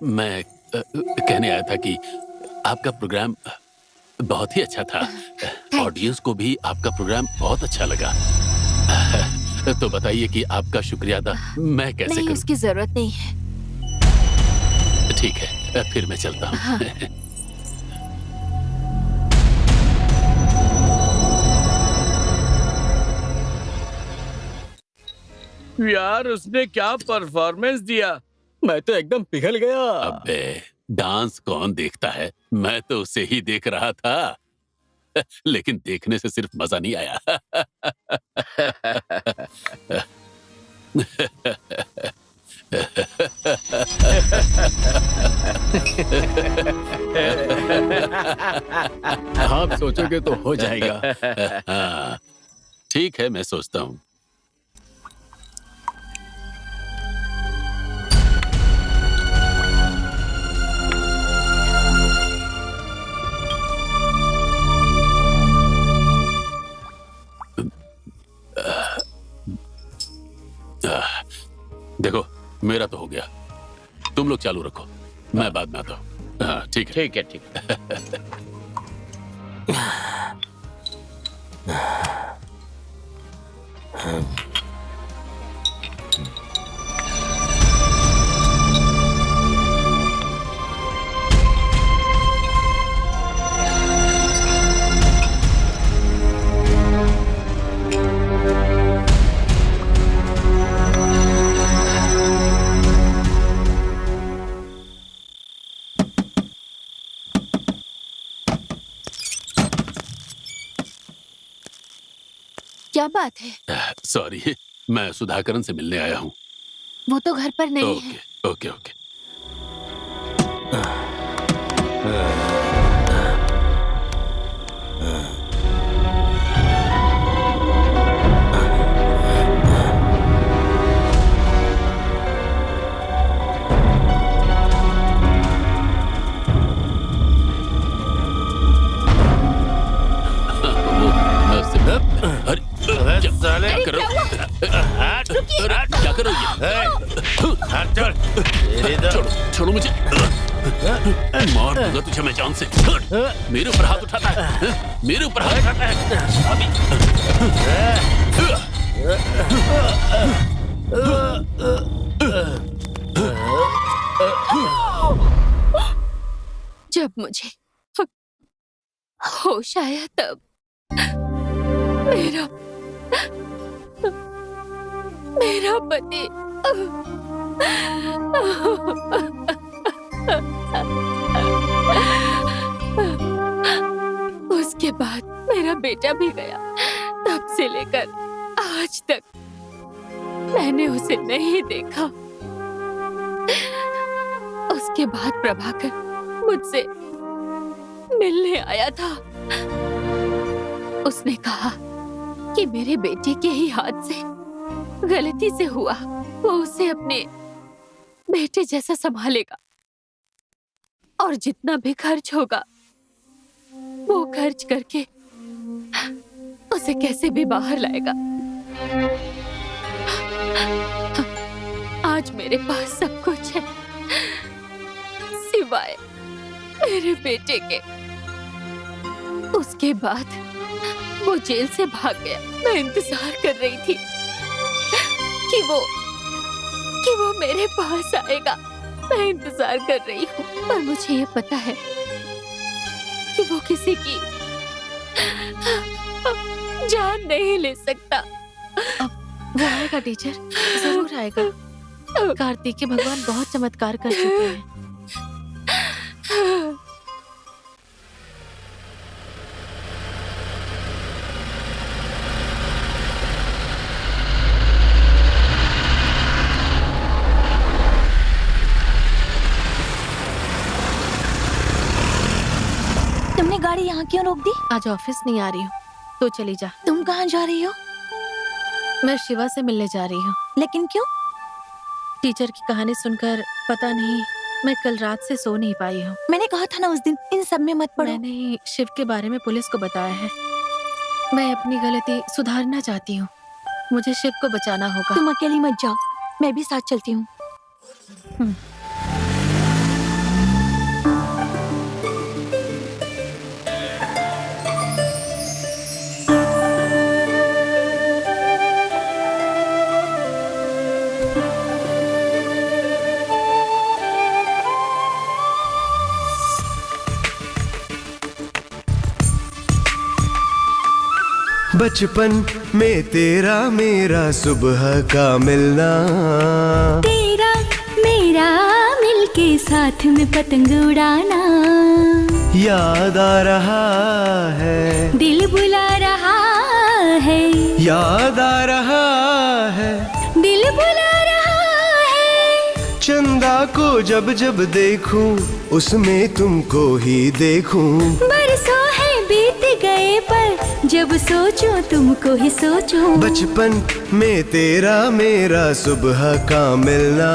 S3: मैं कहने आया था कि आपका प्रोग्राम बहुत ही अच्छा था। ऑडियंस को भी आपका प्रोग्राम बहुत अच्छा लगा। तो बताइए कि आपका शुक्रिया अदा मैं कैसे
S5: नहीं,
S3: करूं?
S5: उसकी जरूरत नहीं है।
S3: ठीक है, फिर मैं चलता हूँ।
S5: हाँ।
S1: यार उसने क्या परफॉर्मेंस दिया।
S4: मैं तो एकदम पिघल गया।
S3: अबे, डांस कौन देखता है? मैं तो उसे ही देख रहा था। लेकिन देखने से सिर्फ मजा नहीं आया।
S4: आप सोचोगे तो हो जाएगा।
S3: हाँ, ठीक है, मैं सोचता हूँ। देखो, मेरा तो हो गया। तुम लोग चालू रखो, मैं बाद में आता हूँ। हाँ, ठीक है।
S1: ठीक है, ठीक है।
S5: क्या बात है?
S3: सॉरी, मैं सुधाकरन से मिलने आया हूँ।
S5: वो तो घर पर नहीं है।
S3: Okay, okay, okay.
S2: अरे साले,
S3: क्या करो?
S2: हट, हट,
S3: क्या करो ये?
S2: हट, चल, तेरी तो-
S3: छोड़ो, छोड़ो मुझे। मार दूंगा तुझे मैं जान से। मेरे ऊपर हाथ उठाता है, मेरे ऊपर हाथ उठाता है। अभी
S5: जब मुझे होश आया तब मेरा मेरा पति उसके बाद मेरा बेटा भी गया। तब से लेकर आज तक मैंने उसे नहीं देखा। उसके बाद प्रभाकर मुझसे मिलने आया था। उसने कहा कि मेरे बेटे के ही हाथ से गलती से हुआ, वो उसे अपने बेटे जैसा संभालेगा और जितना भी खर्च होगा वो खर्च करके उसे कैसे भी बाहर लाएगा। आज मेरे पास सब कुछ है सिवाय मेरे बेटे के। उसके बाद वो जेल से भाग गया। मैं इंतजार कर रही थी कि वो मेरे पास आएगा। मैं इंतजार कर रही हूँ, पर मुझे ये पता है कि वो किसी की जान नहीं ले सकता। वो आएगा टीचर, जरूर आएगा। कार्तिकेय भगवान बहुत चमत्कार कर चुके हैं।
S7: तुमने गाड़ी यहाँ क्यों रोक दी?
S5: आज ऑफिस नहीं आ रही हूँ तो चली जा।
S7: तुम कहाँ जा रही हो?
S5: मैं शिवा से मिलने जा रही हूँ।
S7: लेकिन क्यों?
S5: टीचर की कहानी सुनकर पता नहीं मैं कल रात से सो नहीं पाई हूँ।
S7: मैंने कहा था ना उस दिन, इन सब में मत पड़ो।
S5: मैंने शिव के बारे में पुलिस को बताया है। मैं अपनी गलती सुधारना चाहती हूँ। मुझे शिव को बचाना होगा।
S7: तुम अकेली मत जाओ, मैं भी साथ चलती हूँ।
S8: बचपन में तेरा मेरा सुबह का मिलना,
S9: तेरा मेरा मिलके साथ में पतंग उड़ाना,
S8: याद आ रहा है,
S9: दिल बुला रहा है,
S8: याद आ रहा है,
S9: दिल बुला रहा है।
S8: चंदा को जब जब देखूं उसमें तुमको ही देखूं।
S9: बरसों है बीत गए पर जब सोचूं तुमको ही सोचूं।
S8: बचपन में तेरा मेरा सुबह का मिलना,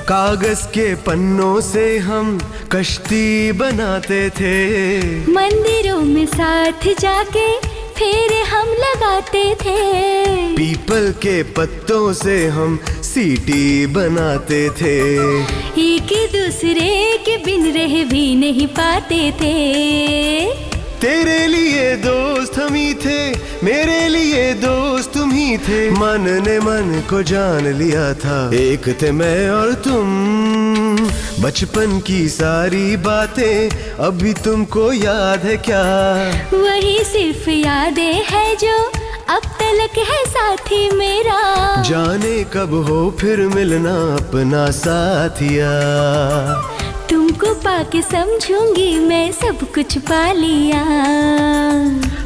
S8: कागज के पन्नों से हम कश्ती बनाते थे,
S9: मंदिरों में साथ जाके फेरे हम लगाते थे,
S8: पीपल के पत्तों से हम सीटी बनाते थे,
S9: एक दूसरे के बिन रह भी नहीं पाते थे।
S8: तेरे लिए दोस्त हम ही थे, मेरे लिए दोस्त तुम ही थे, मन ने मन को जान लिया था, एक थे मैं और तुम। बचपन की सारी बातें अभी तुमको याद है क्या?
S9: वही सिर्फ यादें है जो अब तलक है साथी मेरा।
S8: जाने कब हो फिर मिलना अपना साथिया,
S9: तुमको पाके समझूंगी मैं सब कुछ पा लिया।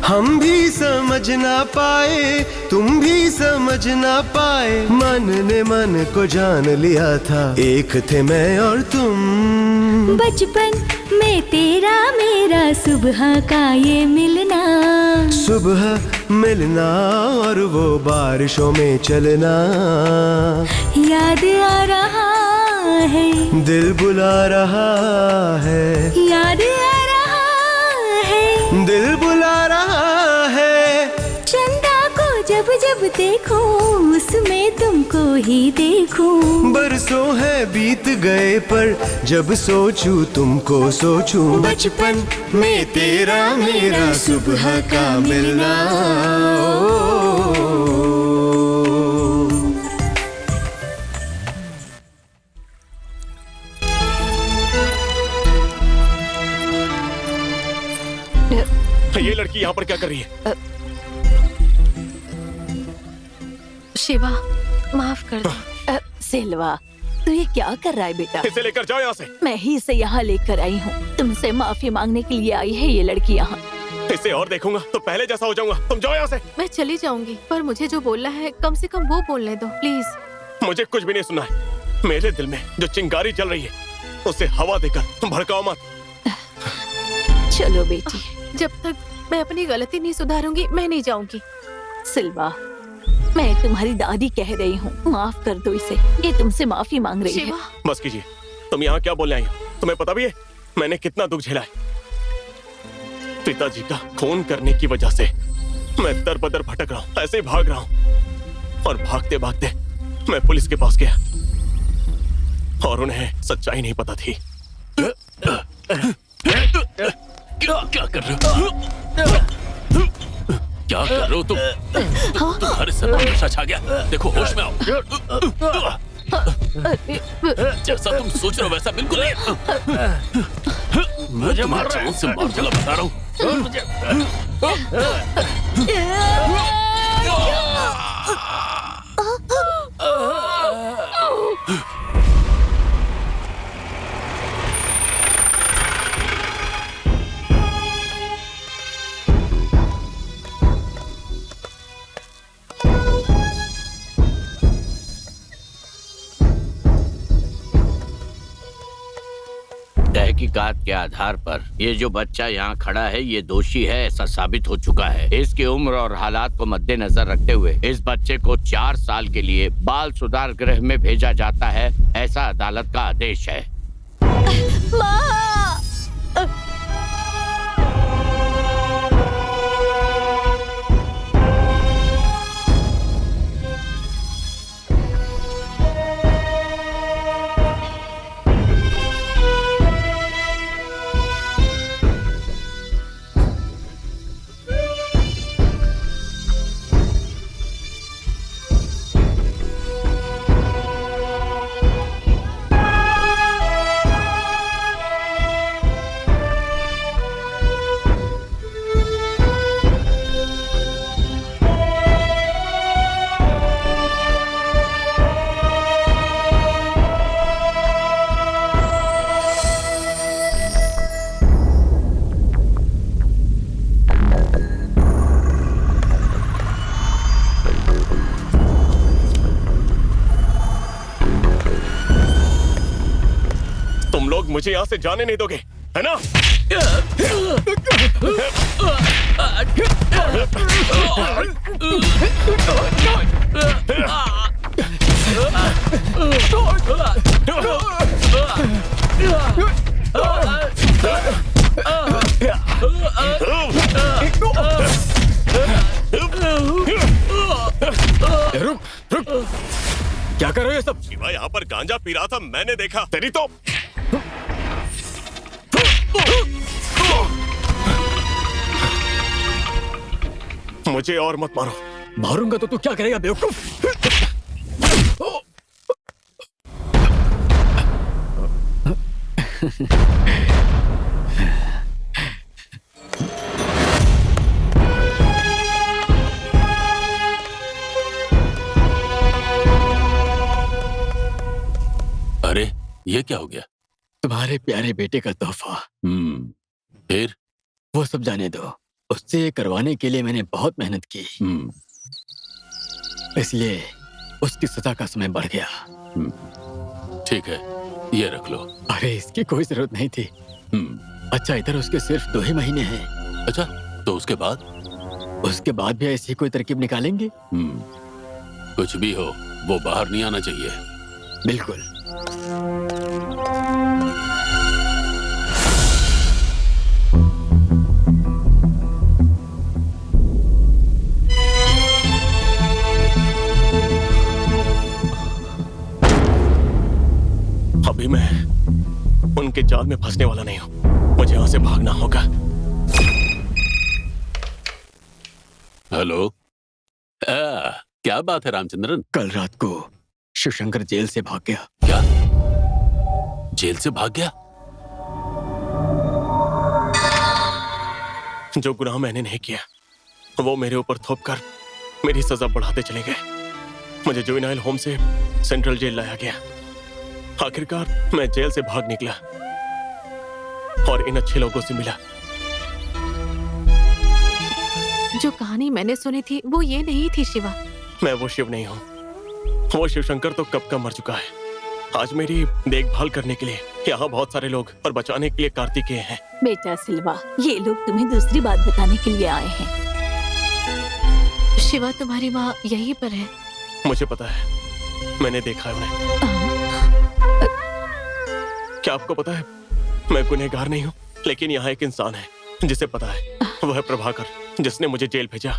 S8: हम भी समझ ना पाए तुम भी समझ ना पाए, मन ने मन को जान लिया था, एक थे मैं और तुम।
S9: बचपन में तेरा मेरा सुबह का ये मिलना,
S8: सुबह मिलना और वो बारिशों में चलना,
S9: याद आ रहा है,
S8: दिल बुला रहा है,
S9: याद आ रहा है,
S8: दिल बुला रहा है।
S9: चंदा को जब जब देखूं उसमें तुमको ही देखूं।
S8: बरसों है बीत गए पर जब सोचूं तुमको सोचूं। बचपन में तेरा मेरा सुबह का मिलना,
S6: ये लड़की यहाँ पर क्या कर रही है?
S5: शिवा, माफ कर दो।
S7: सिल्वा, तू ये क्या कर रहा है बेटा?
S6: इसे लेकर जाओ यहाँ से।
S7: मैं ही इसे यहाँ लेकर आई हूँ, तुमसे माफी मांगने के लिए आई है ये लड़की यहाँ।
S6: इसे और देखूंगा तो पहले जैसा हो जाऊंगा। तुम जाओ यहाँ से।
S5: मैं चली जाऊंगी, पर मुझे जो बोलना है कम से कम वो बोलने दो प्लीज।
S6: मुझे कुछ भी नहीं सुना है। मेरे दिल में जो चिंगारी चल रही है उसे हवा देकर तुम भड़काओ मत।
S7: चलो बेटी।
S5: जब तक मैं अपनी गलती नहीं सुधारूंगी मैं नहीं जाऊंगी।
S7: सिल्वा, मैं तुम्हारी दादी कह रही हूँ, माफ कर दो इसे, ये तुमसे माफी मांग रही है।
S6: बस कीजिए। तुम यहाँ क्या बोलने आई हो? तुम्हें पता भी है मैंने कितना दुख झेला है? पिताजी का खून करने की वजह से मैं दर बदर भटक रहा हूँ, ऐसे ही भाग रहा हूँ। और भागते भागते मैं पुलिस के पास गया और उन्हें सच्चाई नहीं पता थी।
S3: क्या कर रहे हो? क्या कर रहे हो तुम? तुम्हारे सर पर नशा छा गया। देखो होश में आओ। जैसा तुम सोच रहे हो वैसा बिल्कुल नहीं। मैं तुम्हें जान से मार दूंगा, बता रहा हूँ।
S1: तहकीकात के आधार पर ये जो बच्चा यहाँ खड़ा है ये दोषी है ऐसा साबित हो चुका है। इसकी उम्र और हालात को मद्देनजर रखते हुए इस बच्चे को 4 साल के लिए बाल सुधार गृह में भेजा जाता है, ऐसा अदालत का आदेश है।
S6: तुम लोग मुझे यहाँ से जाने नहीं दोगे, है ना?
S4: रुक रुक, क्या कर रहे हो ये सब?
S6: शिवा यहाँ पर गांजा पी रहा था, मैंने देखा। तेरी तो मुझे और मत मारो।
S4: मारूंगा तो तू क्या करेगा बेवकूफ?
S3: अरे ये क्या हो गया?
S4: तुम्हारे प्यारे बेटे का तोहफा।
S3: फिर?
S4: वो सब जाने दो। उससे ये करवाने के लिए मैंने बहुत मेहनत की, इसलिए उसकी सजा का समय बढ़ गया।
S3: ठीक है, ये रख लो।
S4: अरे इसकी कोई जरूरत नहीं थी। अच्छा, इधर उसके सिर्फ 2 ही महीने हैं।
S3: अच्छा, तो उसके बाद?
S4: उसके बाद भी ऐसी कोई तरकीब निकालेंगे?
S3: कुछ भी हो, वो बाहर नहीं आना चाहिए।
S4: बिल्कुल।
S6: अभी मैं उनके जाल में फंसने वाला नहीं हूँ। मुझे यहाँ से भागना होगा।
S3: हेलो, क्या बात है रामचंद्रन?
S4: कल रात को शिवशंकर जेल से भाग गया।
S3: क्या? जेल से भाग गया?
S6: जो गुनाह मैंने नहीं किया वो मेरे ऊपर थोप कर मेरी सजा बढ़ाते चले गए। मुझे जुवेनाइल होम से सेंट्रल जेल लाया गया। आखिरकार मैं जेल से भाग निकला और इन अच्छे लोगों से मिला।
S5: जो कहानी मैंने सुनी थी वो ये नहीं थी शिवा।
S6: मैं वो शिव नहीं हूँ। वो शिवशंकर तो कब का मर चुका है। आज मेरी देखभाल करने के लिए यहाँ बहुत सारे लोग और बचाने के लिए कार्तिकेय हैं।
S7: बेटा सिल्वा, ये लोग तुम्हें दूसरी बात बताने के लिए आए हैं।
S5: शिवा, तुम्हारी माँ यहीं पर है।
S6: मुझे पता है, मैंने देखा है उन्हें। क्या आपको पता है, मैं गुनहगार नहीं हूँ, लेकिन यहाँ एक इंसान है जिसे पता है। वह है प्रभाकर, जिसने मुझे जेल भेजा।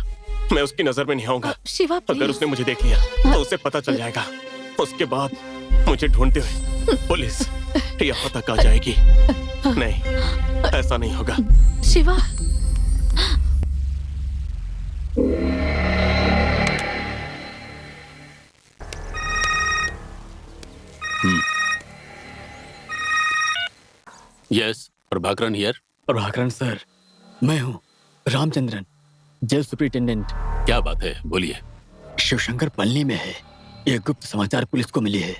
S6: मैं उसकी नजर में नहीं आऊंगा।
S5: शिवा,
S6: अगर उसने मुझे देख लिया तो उसे पता चल जाएगा। उसके बाद मुझे ढूंढते हुए पुलिस यहाँ तक आ जाएगी। नहीं, ऐसा नहीं होगा।
S5: Shiva,
S3: yes, Prabhakaran here.
S4: Prabhakaran sir, मैं हूँ रामचंद्रन, जेल सुपरिटेंडेंट।
S3: क्या बात है, बोलिए।
S4: शिवशंकर पलनी में है। ये गुप्त समाचार पुलिस को मिली है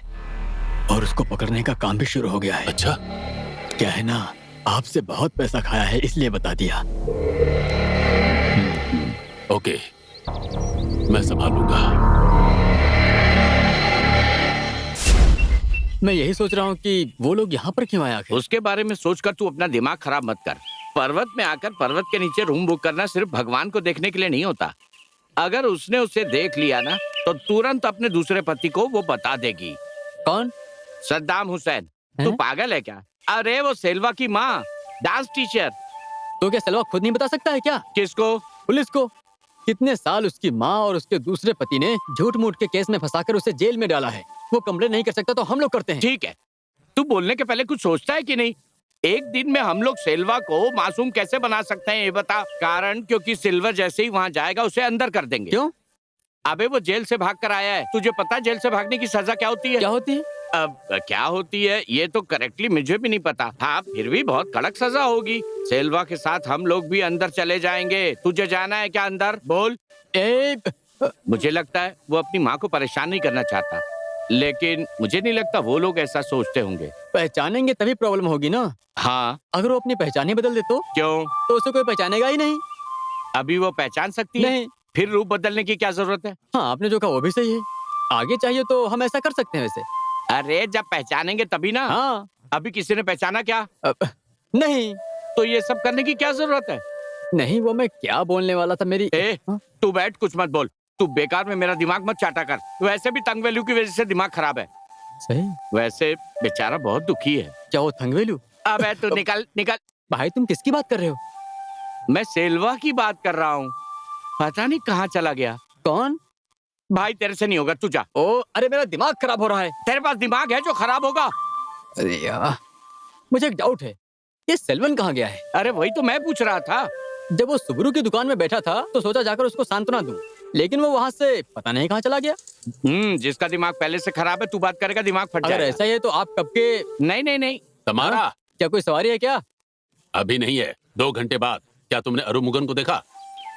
S4: और उसको पकड़ने का काम भी शुरू हो गया है।
S3: अच्छा,
S4: क्या है ना, आपसे बहुत पैसा खाया है इसलिए बता दिया।
S3: ओके, मैं संभाल लूंगा।
S4: मैं यही सोच रहा हूँ कि वो लोग यहाँ पर क्यों आए आखिर?
S1: उसके बारे में सोचकर तू अपना दिमाग खराब मत कर। पर्वत में आकर पर्वत के नीचे रूम बुक करना सिर्फ भगवान को देखने के लिए नहीं होता। अगर उसने उसे देख लिया ना तो तुरंत अपने दूसरे पति को वो बता देगी।
S4: कौन?
S1: सद्दाम हुसैन। तू पागल है क्या? अरे वो सेल्वा की माँ, डांस टीचर।
S4: तो क्या सेल्वा खुद नहीं बता सकता है क्या?
S1: किसको?
S4: पुलिस को। कितने साल उसकी माँ और उसके दूसरे पति ने झूठ मूठ के केस में फंसाकर उसे जेल में डाला है। वो कंप्लेन नहीं कर सकता तो हम लोग करते हैं।
S1: ठीक है, तू बोलने के पहले कुछ सोचता है कि नहीं? एक दिन में हम लोग सिल्वा को मासूम कैसे बना सकते हैं ये बता। कारण क्योंकि सिल्वर जैसे ही वहाँ जाएगा उसे अंदर कर देंगे।
S4: क्यों?
S1: अबे वो जेल से भाग कर आया है। तुझे पता है जेल से भागने की सजा क्या होती है?
S4: क्या होती है?
S1: अब क्या होती है ये तो करेक्टली मुझे भी नहीं पता। हाँ, फिर भी बहुत कड़क सजा होगी। सेल्वा के साथ हम लोग भी अंदर चले जाएंगे। तुझे जाना है क्या अंदर? बोल। मुझे लगता है वो अपनी माँ को परेशान नहीं करना चाहता, लेकिन मुझे नहीं लगता वो लोग ऐसा सोचते होंगे।
S4: पहचानेंगे तभी प्रॉब्लम होगी ना।
S1: हाँ,
S4: अगर वो अपनी पहचान ही बदल दे तो?
S1: क्यों?
S4: तो उसे कोई पहचानेगा ही नहीं।
S1: अभी वो पहचान सकती है?
S4: नहीं।
S1: फिर रूप बदलने की क्या जरूरत है?
S4: हाँ, आपने जो कहा वो भी सही है। आगे चाहिए तो हम ऐसा कर सकते हैं वैसे।
S1: अरे जब पहचानेंगे तभी ना।
S4: हाँ,
S1: अभी किसी ने पहचाना क्या?
S4: नहीं
S1: तो ये सब करने की क्या जरूरत है?
S4: नहीं, वो मैं क्या बोलने वाला था मेरी।
S1: तू बैठ, कुछ मत बोल। तू बेकार में मेरा दिमाग मत चाटा कर। वैसे भी तंगवेलू की वजह से दिमाग खराब है।
S4: सही।
S1: वैसे बेचारा बहुत दुखी है।
S4: क्या वो थंगवेलू?
S1: अबे तू निकल निकल।
S4: भाई तुम किसकी बात कर रहे हो?
S1: मैं सेल्वा की बात कर रहा हूँ। पता नहीं कहाँ चला गया।
S4: कौन?
S1: भाई तेरे से नहीं होगा, तू जा।
S4: ओ अरे मेरा दिमाग खराब हो रहा है।
S1: तेरे पास दिमाग है जो खराब होगा?
S4: अरे यार मुझे एक डाउट है, ये सेल्वन कहाँ गया है?
S1: अरे वही तो मैं पूछ रहा था।
S4: जब वो सुबरू की दुकान में बैठा था तो सोचा जाकर उसको सांत्वना दूं, लेकिन वो वहाँ से पता नहीं कहाँ चला गया।
S1: जिसका दिमाग पहले से खराब है, तू बात करेगा दिमाग फट जाएगा।
S4: अगर ऐसा ही है तो आप कब के?
S1: नहीं नहीं नहीं।
S3: तुम्हारा
S4: क्या कोई सवारी है क्या?
S3: अभी नहीं है, 2 घंटे बाद। क्या तुमने अरुमुगन को देखा?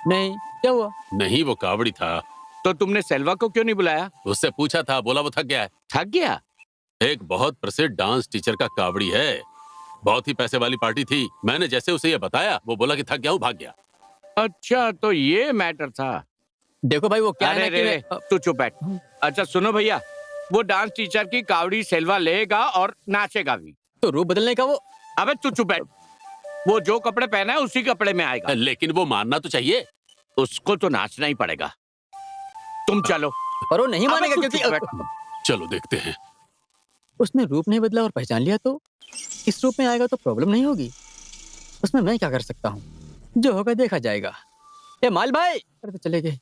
S4: नहीं, क्या हुआ?
S3: नहीं, वो कावड़ी था।
S1: तो तुमने सेल्वा को क्यों नहीं बुलाया?
S3: उससे पूछा था, बोला वो थक गया है।
S1: थक गया?
S3: एक बहुत प्रसिद्ध डांस टीचर का कावड़ी है, बहुत ही पैसे वाली पार्टी थी। मैंने जैसे उसे ये बताया, वो बोला कि थक गया हूँ, भाग गया।
S1: अच्छा तो ये मैटर था।
S4: देखो भाई वो क्या है ना कि
S1: तू चुप बैठ। अच्छा सुनो भैया, वो डांस टीचर की कावड़ी सेल्वा लेगा और नाचेगा भी।
S4: तो रूप बदलने का वो?
S1: अबे तू चुप बैठ। वो जो कपड़े पहना है उसी कपड़े में आएगा।
S3: लेकिन वो मानना तो चाहिए।
S1: उसको तो नाचना ही पड़ेगा। तुम चलो।
S4: पर वो नहीं मानेगा क्योंकि
S3: चलो देखते हैं।
S4: उसने रूप नहीं बदला और पहचान लिया तो इस रूप में आएगा तो प्रॉब्लम नहीं होगी। उसमें मैं क्या कर सकता हूँ? जो होगा देखा जाएगा। ए माल भाई, अरे तो चले गए।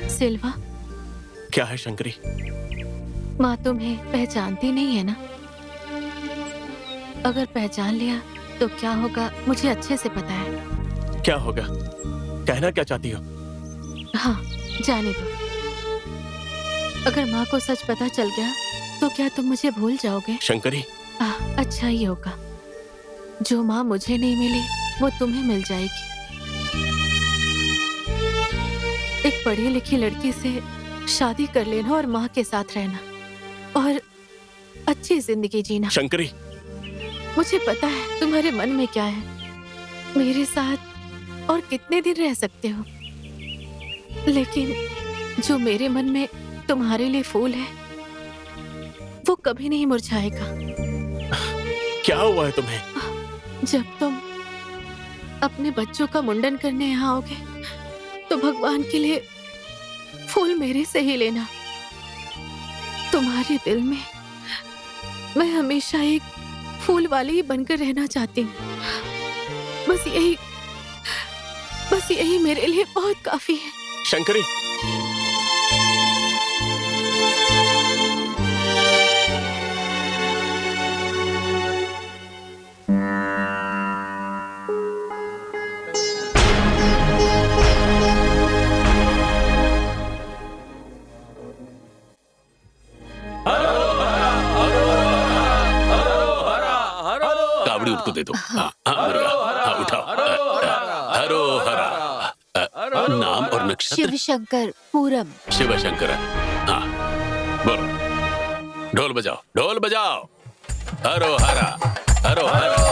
S5: सिल्वा,
S6: क्या है शंकरी?
S5: माँ तुम्हें पहचानती नहीं है ना? अगर पहचान लिया तो क्या होगा मुझे अच्छे से पता है।
S6: क्या होगा? कहना क्या चाहती हो?
S5: हाँ, जाने दो। अगर माँ को सच पता चल गया तो क्या तुम मुझे भूल जाओगे?
S6: शंकरी,
S5: अच्छा ही होगा। जो माँ मुझे नहीं मिली वो तुम्हें मिल जाएगी। एक पढ़ी लिखी लड़की से शादी कर लेना और माँ के साथ रहना और अच्छी जिंदगी जीना।
S6: शंकरी,
S5: मुझे पता है तुम्हारे मन में क्या है। मेरे साथ और कितने दिन रह सकते हो, लेकिन जो मेरे मन में तुम्हारे लिए फूल है वो कभी नहीं मुरझाएगा।
S6: क्या हुआ है तुम्हें?
S5: जब तुम अपने बच्चों का मुंडन करने यहाँ आओगे तो भगवान के लिए फूल मेरे से ही लेना। तुम्हारे दिल में मैं हमेशा एक फूल वाली ही बनकर रहना चाहती हूँ। बस यही मेरे लिए बहुत काफी है।
S6: शंकरी,
S3: कावड़ी उनको दे दो। हाँ, उठाओ। हरो हरा। नाम और नक्षत्र?
S5: शिव शंकर पूरम।
S3: शिव शंकर। हाँ, बोलो। ढोल बजाओ, ढोल बजाओ। हरो हरा, हरो हरा।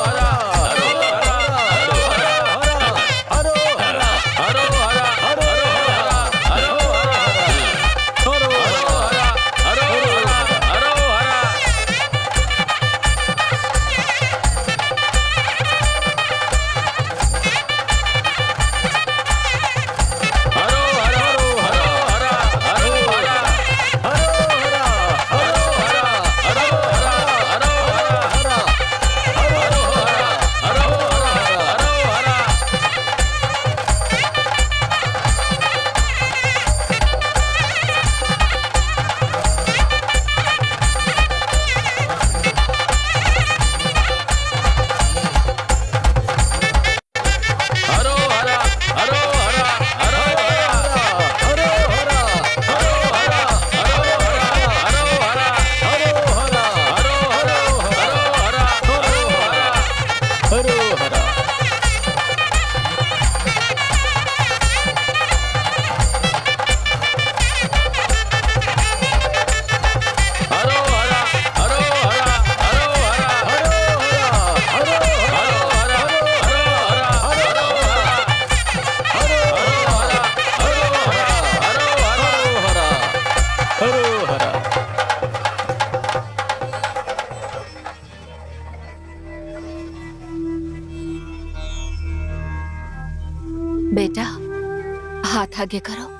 S5: हाथ आगे करो।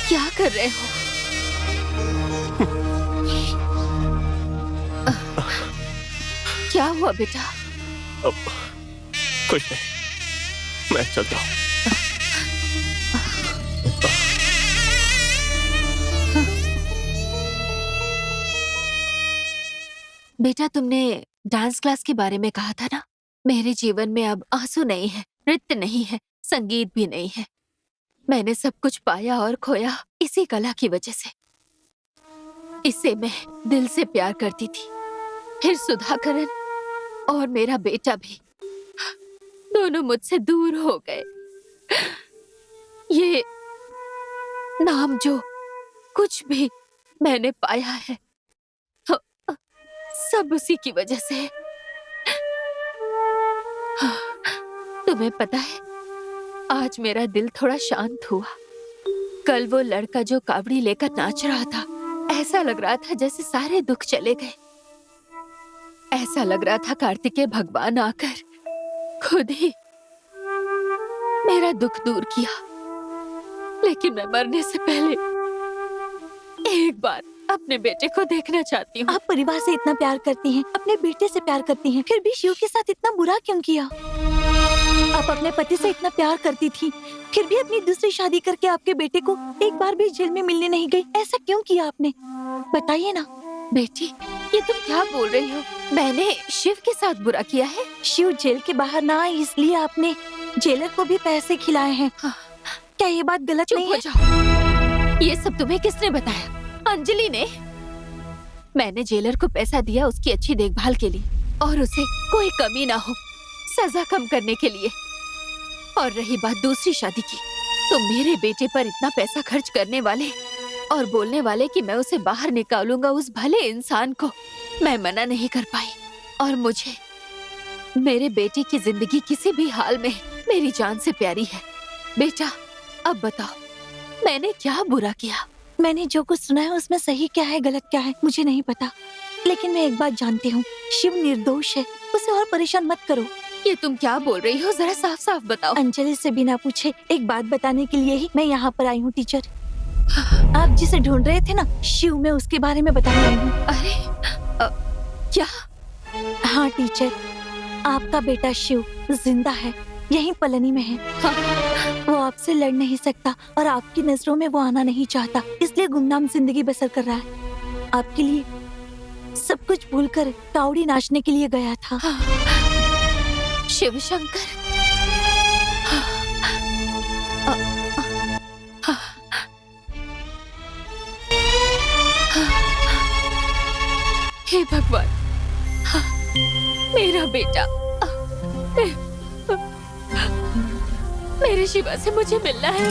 S5: क्या कर रहे हो? क्या हुआ बेटा?
S6: कुछ नहीं, मैं चलता हूँ।
S5: बेटा, तुमने डांस क्लास के बारे में कहा था ना? मेरे जीवन में अब आंसू नहीं है, नृत्य नहीं है, संगीत भी नहीं है। मैंने सब कुछ पाया और खोया इसी कला की वजह से। इसे मैं दिल से प्यार करती थी। फिर सुधाकरन और मेरा बेटा भी, दोनों मुझसे दूर हो गए। ये नाम जो कुछ भी मैंने पाया है, सब उसी की वजह से है। तुम्हें पता है, आज मेरा दिल थोड़ा शांत हुआ। कल वो लड़का जो कावड़ी लेकर नाच रहा था, ऐसा लग रहा था जैसे सारे दुख चले गए। ऐसा लग रहा था कार्तिकेय भगवान आकर खुद ही मेरा दुख दूर किया। लेकिन मैं मरने से पहले एक बार अपने बेटे को देखना चाहती हूँ।
S7: आप परिवार से इतना प्यार करती हैं, अपने बेटे से प्यार करती हैं, फिर भी शिव के साथ इतना बुरा क्यों किया? आप अपने पति से इतना प्यार करती थी, फिर भी अपनी दूसरी शादी करके आपके बेटे को एक बार भी जेल में मिलने नहीं गई। ऐसा क्यों किया आपने? बताइए ना।
S5: बेटी, ये तुम क्या बोल रही हो? मैंने शिव के साथ बुरा किया है?
S7: शिव जेल के बाहर ना आए इसलिए आपने जेलर को भी पैसे खिलाए हैं। क्या ये बात गलत नहीं है?
S5: चुप हो जाओ। ये सब तुम्हें किसने बताया? अंजलि ने। मैंने जेलर को पैसा दिया उसकी अच्छी देखभाल के लिए, और उसे कोई कमी ना हो, सजा कम करने के लिए। और रही बात दूसरी शादी की, तो मेरे बेटे पर इतना पैसा खर्च करने वाले और बोलने वाले कि मैं उसे बाहर निकालूंगा, उस भले इंसान को मैं मना नहीं कर पाई। और मुझे मेरे बेटे की जिंदगी किसी भी हाल में मेरी जान से प्यारी है। बेटा, अब बताओ मैंने क्या बुरा किया?
S7: मैंने जो कुछ सुना है उसमें सही क्या है गलत क्या है मुझे नहीं पता, लेकिन मैं एक बात जानती हूँ, शिव निर्दोष है। उसे और परेशान मत करो।
S5: ये तुम क्या बोल रही हो? जरा साफ साफ बताओ।
S7: अंजलि से बिना पूछे एक बात बताने के लिए ही मैं यहाँ पर आई हूँ टीचर। आप जिसे ढूंढ रहे थे ना, शिव, मैं उसके बारे में बताने आई हूँ।
S5: अरे क्या?
S7: हाँ टीचर, आपका बेटा शिव जिंदा है, यहीं पलनी में है।
S5: हाँ।
S7: वो आपसे लड़ नहीं सकता और आपकी नजरों में वो आना नहीं चाहता, इसलिए गुमनाम जिंदगी बसर कर रहा है। आपके लिए सब कुछ भूलकर कावड़ी नाचने के लिए गया था।
S5: शिव शंकर। हे भगवान, मेरा बेटा, मेरे शिवा से मुझे मिलना है।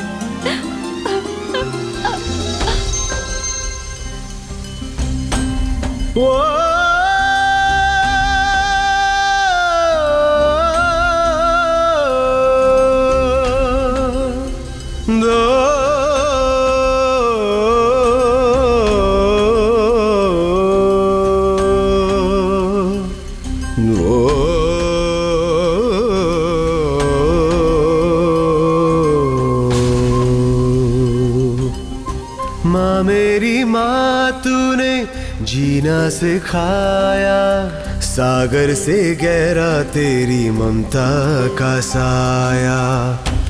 S8: माँ मेरी माँ, तूने जीना सिखाया, सागर से गहरा तेरी ममता का साया।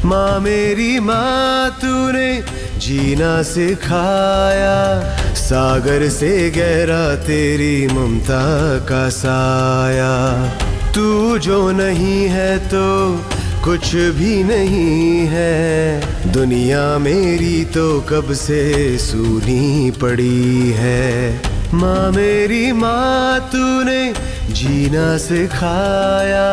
S8: माँ मेरी माँ, तूने जीना सिखाया, सागर से गहरा तेरी ममता का साया। तू जो नहीं है तो कुछ भी नहीं है, दुनिया मेरी तो कब से सूनी पड़ी है। माँ मेरी माँ, तूने जीना सिखाया,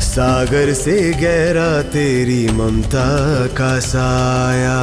S8: सागर से गहरा तेरी ममता का साया।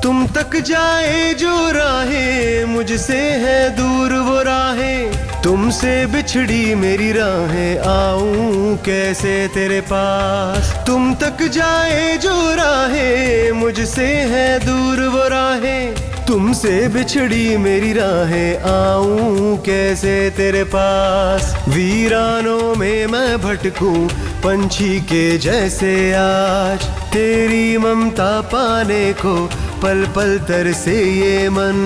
S8: तुम तक जाए जो राहें, मुझसे है दूर वो राहें, तुमसे बिछड़ी मेरी राहें, आऊं कैसे तेरे पास। तुम तक जाए जो राहें, मुझसे है दूर वो राहें, तुमसे बिछड़ी मेरी राहें, आऊं कैसे तेरे पास। वीरानों में मैं भटकूं पंछी के जैसे आज, तेरी ममता पाने को पल पल तरसे ये मन।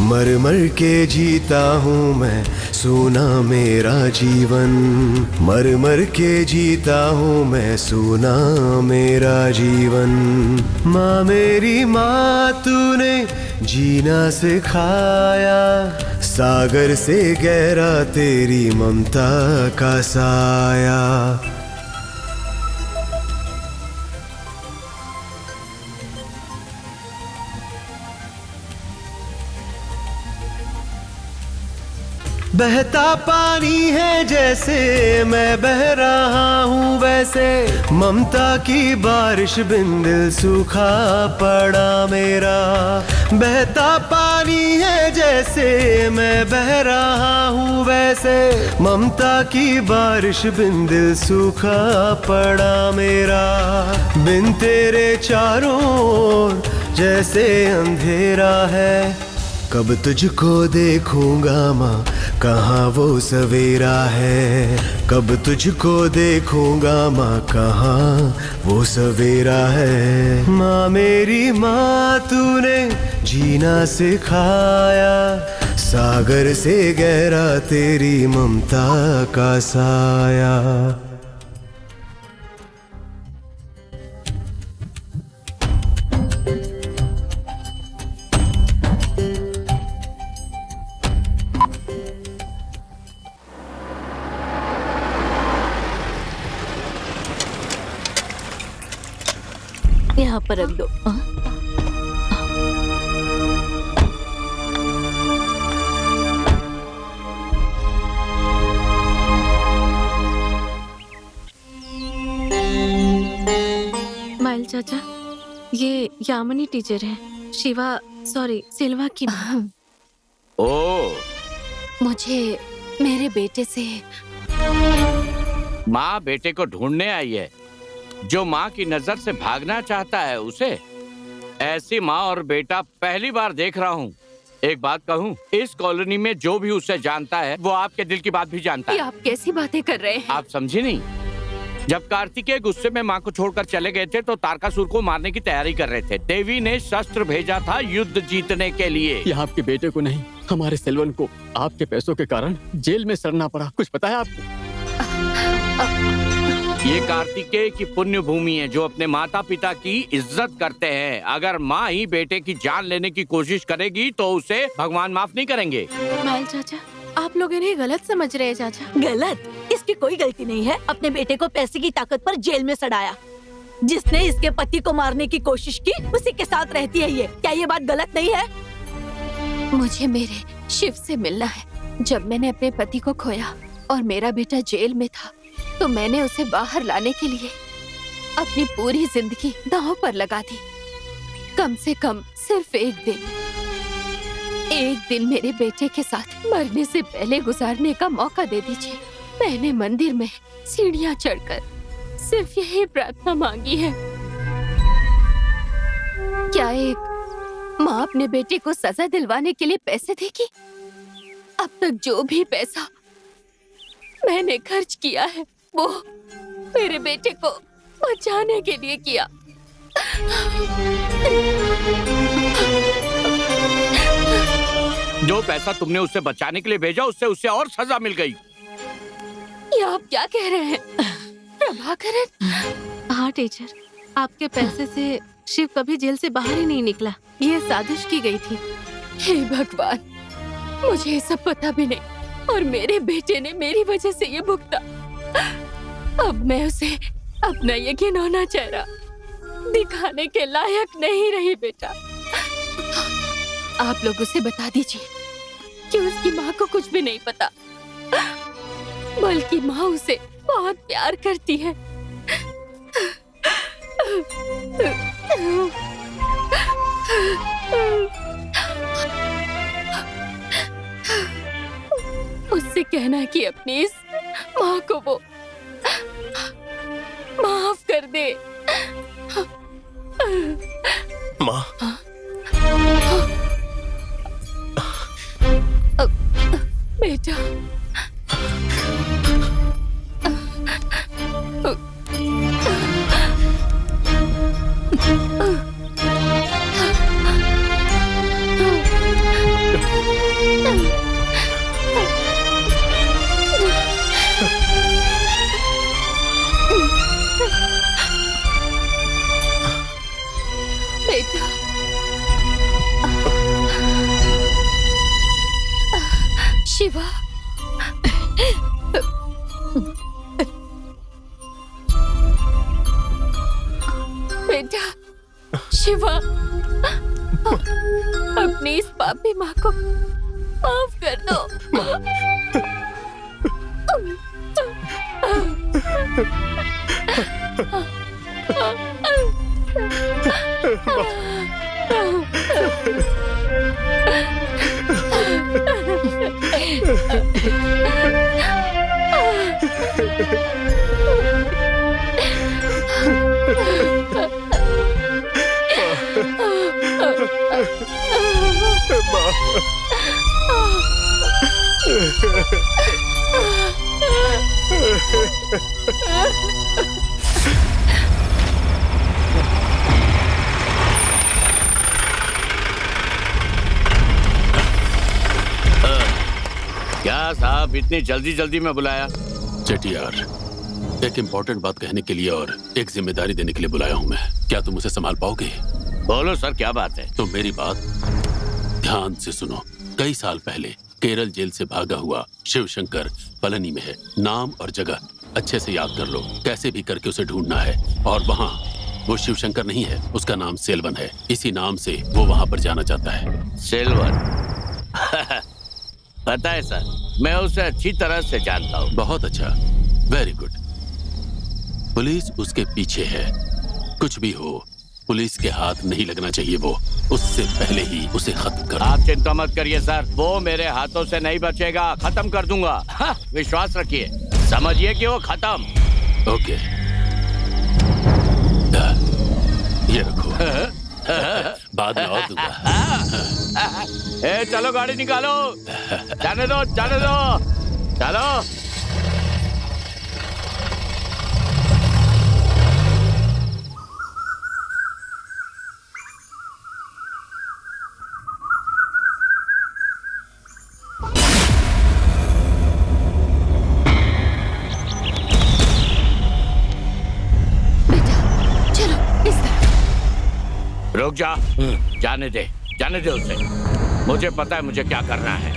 S8: मर मर के जीता हूँ मैं, सोना मेरा जीवन, मर मर के जीता हूँ मैं, सोना मेरा जीवन। माँ मेरी माँ तूने जीना सिखाया, सागर से गहरा तेरी ममता का साया। बहता पानी है जैसे मैं बह रहा हूँ वैसे, ममता की बारिश बिन दिल सूखा पड़ा मेरा। बहता पानी है जैसे मैं बह रहा हूँ वैसे, ममता की बारिश बिन दिल सूखा पड़ा मेरा। बिन तेरे चारों ओर जैसे अंधेरा है, कब तुझको देखूंगा माँ, कहाँ वो सवेरा है। कब तुझको देखूंगा माँ, कहाँ वो सवेरा है। माँ मेरी माँ तूने जीना सिखाया, सागर से गहरा तेरी ममता का साया।
S7: यहाँ पर रख दो।
S5: माइल चाचा, ये यामिनी टीचर है, शिवा सॉरी सिल्वा की माँ।
S1: ओ,
S5: मुझे मेरे बेटे से
S1: माँ बेटे को ढूंढने आई है। जो माँ की नजर से भागना चाहता है उसे। ऐसी माँ और बेटा पहली बार देख रहा हूँ। एक बात कहूँ, इस कॉलोनी में जो भी उसे जानता है वो आपके दिल की बात भी जानता है।
S5: आप कैसी बातें कर रहे हैं?
S1: आप समझी नहीं? जब कार्तिकेय गुस्से में माँ को छोड़कर चले गए थे तो तारकासुर को मारने की तैयारी कर रहे थे। देवी ने शस्त्र भेजा था युद्ध जीतने के लिए।
S4: ये आपके बेटे को नहीं, हमारे सिल्वन को आपके पैसों के कारण जेल में सड़ना पड़ा। कुछ पता है आपको?
S1: ये कार्तिकेय की पुण्य भूमि है जो अपने माता पिता की इज्जत करते हैं। अगर माँ ही बेटे की जान लेने की कोशिश करेगी तो उसे भगवान माफ नहीं करेंगे।
S5: माइल चाचा, आप लोग इन्हें गलत समझ रहे हैं चाचा।
S7: गलत? इसकी कोई गलती नहीं है। अपने बेटे को पैसे की ताकत पर जेल में सड़ाया। जिसने इसके पति को मारने की कोशिश की उसी के साथ रहती है ये। क्या ये बात गलत नहीं है?
S5: मुझे मेरे शिव से मिलना है। जब मैंने अपने पति को खोया और मेरा बेटा जेल में था तो मैंने उसे बाहर लाने के लिए अपनी पूरी जिंदगी दांव पर लगा दी। कम से कम सिर्फ एक दिन मेरे बेटे के साथ मरने से पहले गुजारने का मौका दे दीजिए। मैंने मंदिर में सीढ़ियां चढ़कर सिर्फ यही प्रार्थना मांगी है। क्या एक माँ अपने बेटे को सजा दिलवाने के लिए पैसे देगी? अब तक जो भी पैसा मैंने खर्च किया है वो मेरे बेटे को बचाने के लिए किया।
S1: जो पैसा तुमने उसे बचाने के लिए भेजा उससे उसे और सजा मिल गई।
S5: ये आप क्या कह रहे हैं प्रभाकरन? हाँ टीचर, आपके पैसे से शिव कभी जेल से बाहर ही नहीं निकला। ये साजिश की गई थी। हे भगवान, मुझे ये सब पता भी नहीं और मेरे बेटे ने मेरी वजह से ये भुगता। अब मैं उसे अपना ये घिनौना चेहरा दिखाने के लायक नहीं रही। बेटा, आप लोग उसे बता दीजिए कि उसकी माँ को कुछ भी नहीं पता, बल्कि माँ उसे बहुत प्यार करती है।
S10: उससे कहना कि अपनी इस माँ को वो माफ कर दे।
S6: माँ,
S10: बेटा, बेटा, शिवा, बेटा, शिवा, अपनी इस पापी माँ को माफ कर दो।
S1: क्या साहब, इतनी जल्दी जल्दी में बुलाया?
S3: चेटियार, एक इम्पोर्टेंट बात कहने के लिए और एक जिम्मेदारी देने के लिए बुलाया हूँ मैं। क्या तुम उसे संभाल पाओगे?
S1: बोलो सर, क्या बात है?
S3: तो मेरी बात ध्यान से सुनो। कई साल पहले केरल जेल से भागा हुआ शिवशंकर पलनी में है। नाम और जगह अच्छे से याद कर लो, कैसे भी करके उसे ढूंढना है। और वहाँ वो शिवशंकर नहीं है, उसका नाम सेल्वन है। इसी नाम से वो वहाँ पर जाना चाहता है।
S1: सेल्वन? पता है सर, मैं उसे अच्छी तरह से जानता हूँ।
S3: बहुत अच्छा, वेरी गुड। पुलिस उसके पीछे है। कुछ भी हो, पुलिस के हाथ नहीं लगना चाहिए। वो उससे पहले ही उसे खत्म कर।
S1: आप चिंता मत करिए सर, वो मेरे हाथों से नहीं बचेगा। खत्म कर दूंगा। हाँ, विश्वास रखिए, समझिए कि वो खत्म।
S3: ओके, ये रखो। बाद में और दूंगा।
S1: ए, चलो गाड़ी निकालो। जाने दो, जाने दो, चलो। रुक जा, जाने दे उसे। मुझे पता है मुझे क्या करना है।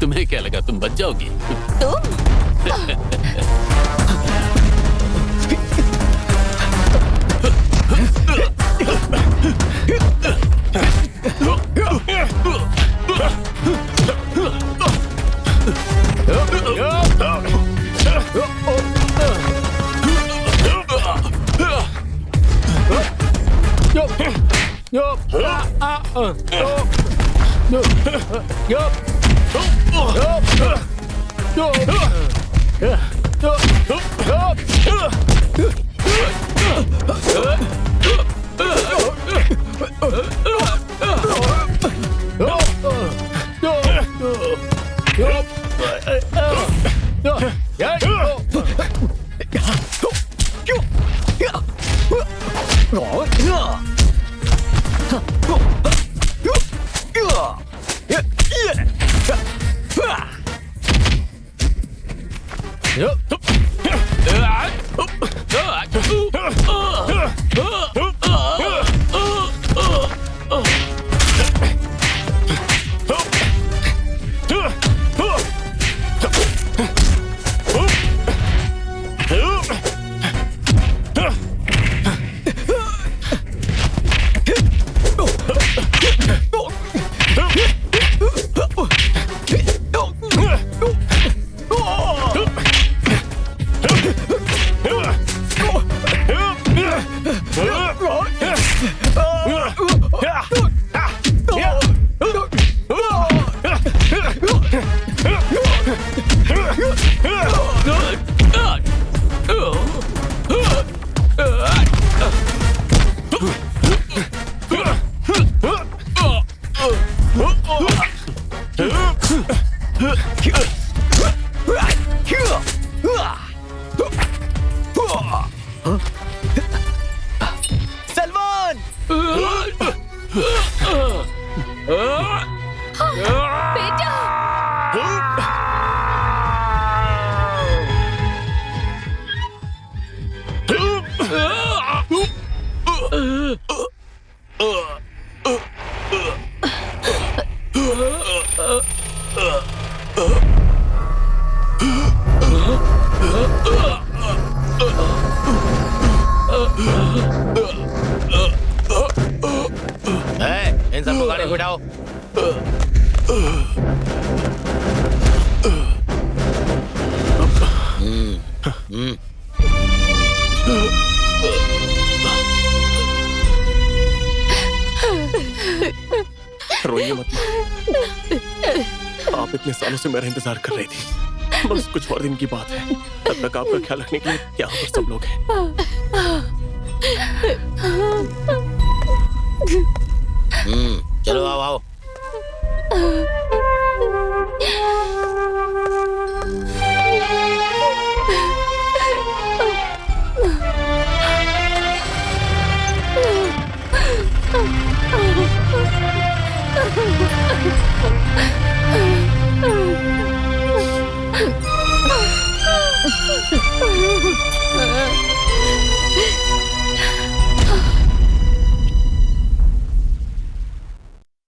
S3: तुम्हें क्या लगा तुम बच जाओगी?
S4: सलमान!
S10: बेटा
S2: इन सबको गाड़ी में बिठाओ।
S6: रोइए मत माँ। आप इतने सालों से मेरा इंतजार कर रही थी। बस कुछ और दिन की बात है। तब तक आपका ख्याल रखने के लिए यहाँ पर सब लोग हैं।
S2: चलो आओ आओ।